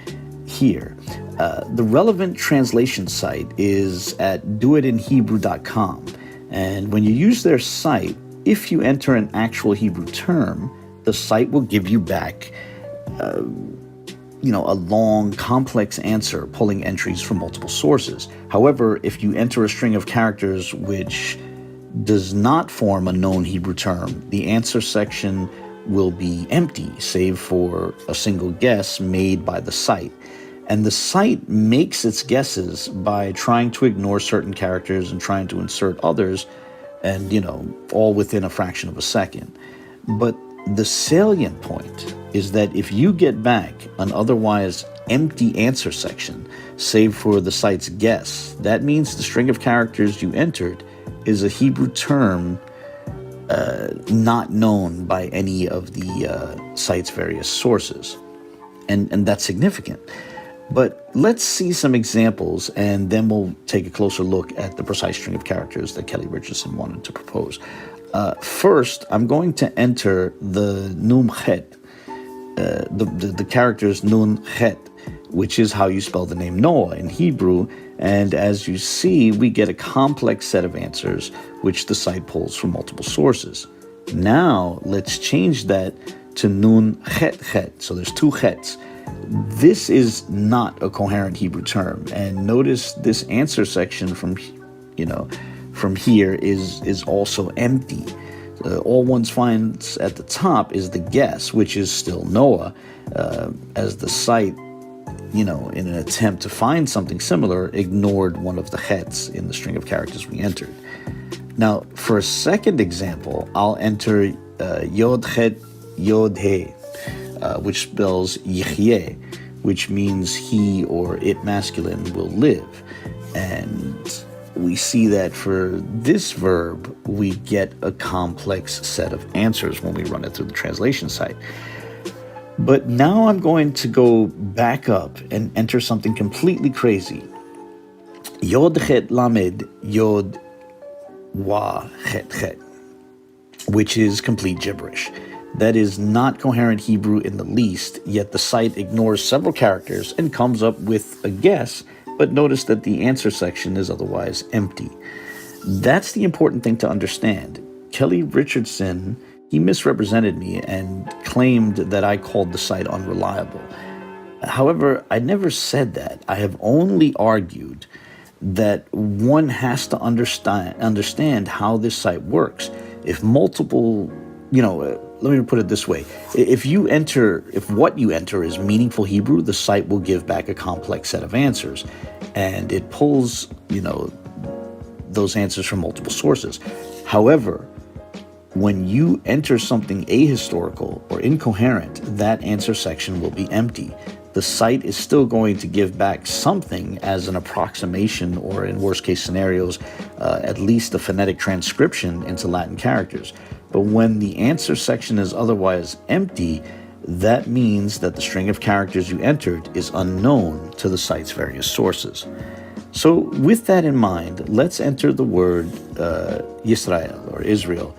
here. The relevant translation site is at doitinhebrew.com, and when you use their site, if you enter an actual Hebrew term, the site will give you back a long, complex answer pulling entries from multiple sources. However, if you enter a string of characters which does not form a known Hebrew term, the answer section will be empty, save for a single guess made by the site. And the site makes its guesses by trying to ignore certain characters and trying to insert others, and, all within a fraction of a second. But the salient point is that if you get back an otherwise empty answer section, save for the site's guess, that means the string of characters you entered is a Hebrew term not known by any of the site's various sources. And that's significant. But let's see some examples, and then we'll take a closer look at the precise string of characters that Kelly Richardson wanted to propose. First, I'm going to enter the Num Chet, the characters nun, het, which is how you spell the name Noah in Hebrew. And as you see, we get a complex set of answers, which the site pulls from multiple sources. Now, let's change that to nun, het, het. So there's two hets. This is not a coherent Hebrew term. And notice this answer section from here is also empty. All one finds at the top is the guess, which is still Noah, as the site, in an attempt to find something similar, ignored one of the hets in the string of characters we entered. Now, for a second example, I'll enter yod het yod he, which spells yihyeh, which means he or it masculine will live. And we see that for this verb, we get a complex set of answers when we run it through the translation site. But now I'm going to go back up and enter something completely crazy. Yod het lamed yod wa het het, which is complete gibberish. That is not coherent Hebrew in the least, yet the site ignores several characters and comes up with a guess, but notice that the answer section is otherwise empty. That's the important thing to understand. Kelly Richardson, he misrepresented me and claimed that I called the site unreliable. However, I never said that. I have only argued that one has to understand how this site works. If multiple, let me put it this way. If what you enter is meaningful Hebrew, the site will give back a complex set of answers. And it pulls, those answers from multiple sources. However, when you enter something ahistorical or incoherent, that answer section will be empty. The site is still going to give back something as an approximation, or in worst case scenarios, at least a phonetic transcription into Latin characters. But when the answer section is otherwise empty, that means that the string of characters you entered is unknown to the site's various sources. So with that in mind, let's enter the word Yisrael, or Israel,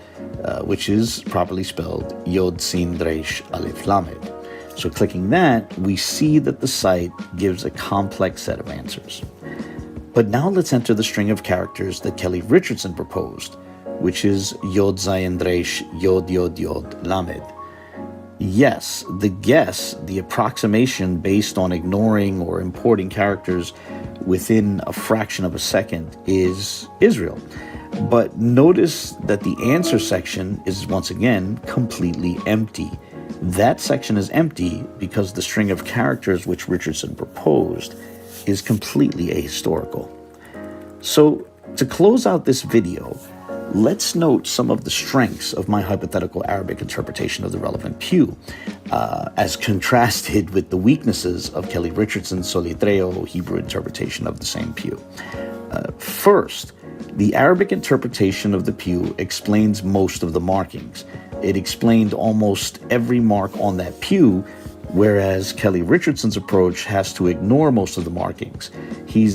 which is properly spelled Yod Sin Resh Aleph Lamed. So clicking that, we see that the site gives a complex set of answers. But now let's enter the string of characters that Kelly Richardson proposed, which is Yod Zayin Resh Yod Yod Yod Lamed. Yes, the guess, the approximation based on ignoring or importing characters within a fraction of a second, is Israel. But notice that the answer section is once again completely empty. That section is empty because the string of characters which Richardson proposed is completely ahistorical. So to close out this video, let's note some of the strengths of my hypothetical Arabic interpretation of the relevant pew, as contrasted with the weaknesses of Kelly Richardson's Soletreo Hebrew interpretation of the same pew. First, the Arabic interpretation of the pew explains most of the markings. It explained almost every mark on that pew, whereas Kelly Richardson's approach has to ignore most of the markings. He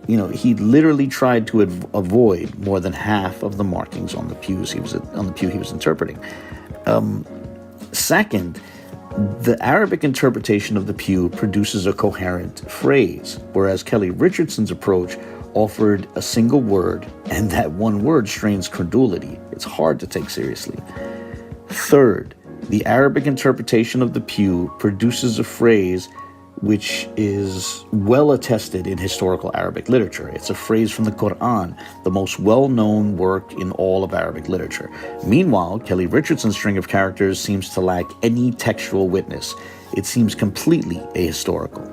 literally tried to avoid more than half of the markings on the pew he was interpreting. Second, the Arabic interpretation of the pew produces a coherent phrase, whereas Kelly Richardson's approach offered a single word, and that one word strains credulity. It's hard to take seriously. Third, the Arabic interpretation of the pew produces a phrase which is well attested in historical Arabic literature. It's a phrase from the Quran, the most well-known work in all of Arabic literature. Meanwhile, Kelly Richardson's string of characters seems to lack any textual witness. It seems completely ahistorical.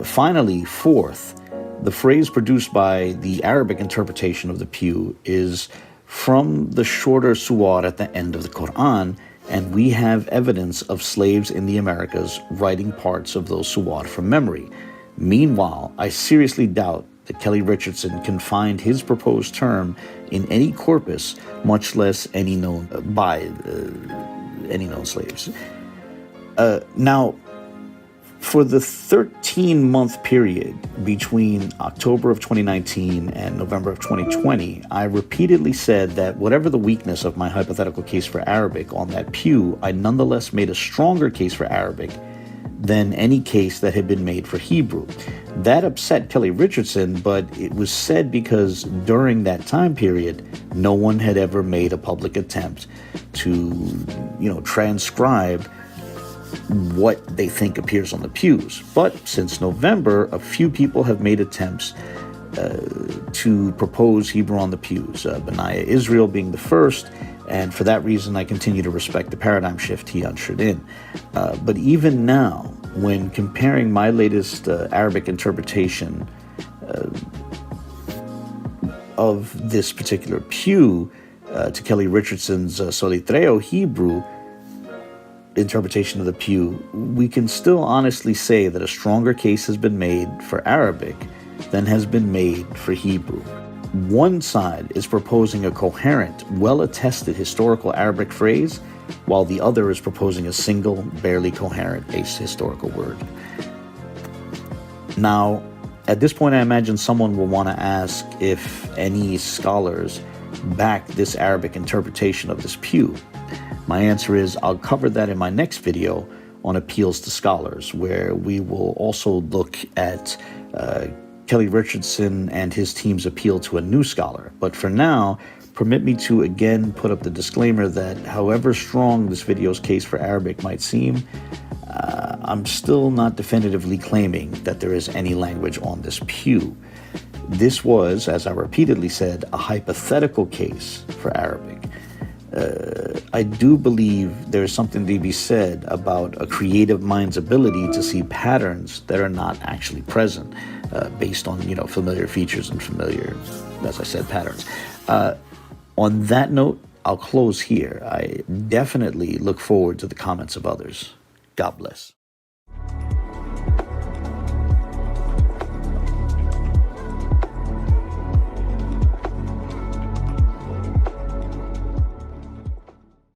Finally, fourth, the phrase produced by the Arabic interpretation of the pew is from the shorter suwar at the end of the Quran, and we have evidence of slaves in the Americas writing parts of those suwar from memory. Meanwhile, I seriously doubt that Kelly Richardson can find his proposed term in any corpus, much less any known slaves. Now, For the 13-month period between October of 2019 and November of 2020, I repeatedly said that whatever the weakness of my hypothetical case for Arabic on that pew, I nonetheless made a stronger case for Arabic than any case that had been made for Hebrew. That upset Kelly Richardson, but it was said because during that time period, no one had ever made a public attempt to, transcribe what they think appears on the pews. But since November, a few people have made attempts to propose Hebrew on the pews, Benaiah Israel being the first, and for that reason, I continue to respect the paradigm shift he ushered in. But even now, when comparing my latest Arabic interpretation of this particular pew to Kelly Richardson's Soletreo Hebrew interpretation of the pew, we can still honestly say that a stronger case has been made for Arabic than has been made for Hebrew. One side is proposing a coherent, well-attested historical Arabic phrase, while the other is proposing a single, barely coherent historical word. Now, at this point, I imagine someone will want to ask if any scholars back this Arabic interpretation of this pew. My answer is I'll cover that in my next video on appeals to scholars, where we will also look at Kelly Richardson and his team's appeal to a new scholar. But for now, permit me to again put up the disclaimer that however strong this video's case for Arabic might seem, I'm still not definitively claiming that there is any language on this pew. This was, as I repeatedly said, a hypothetical case for Arabic. I do believe there's something to be said about a creative mind's ability to see patterns that are not actually present, based on, familiar features and familiar, as I said, patterns. On that note, I'll close here. I definitely look forward to the comments of others. God bless.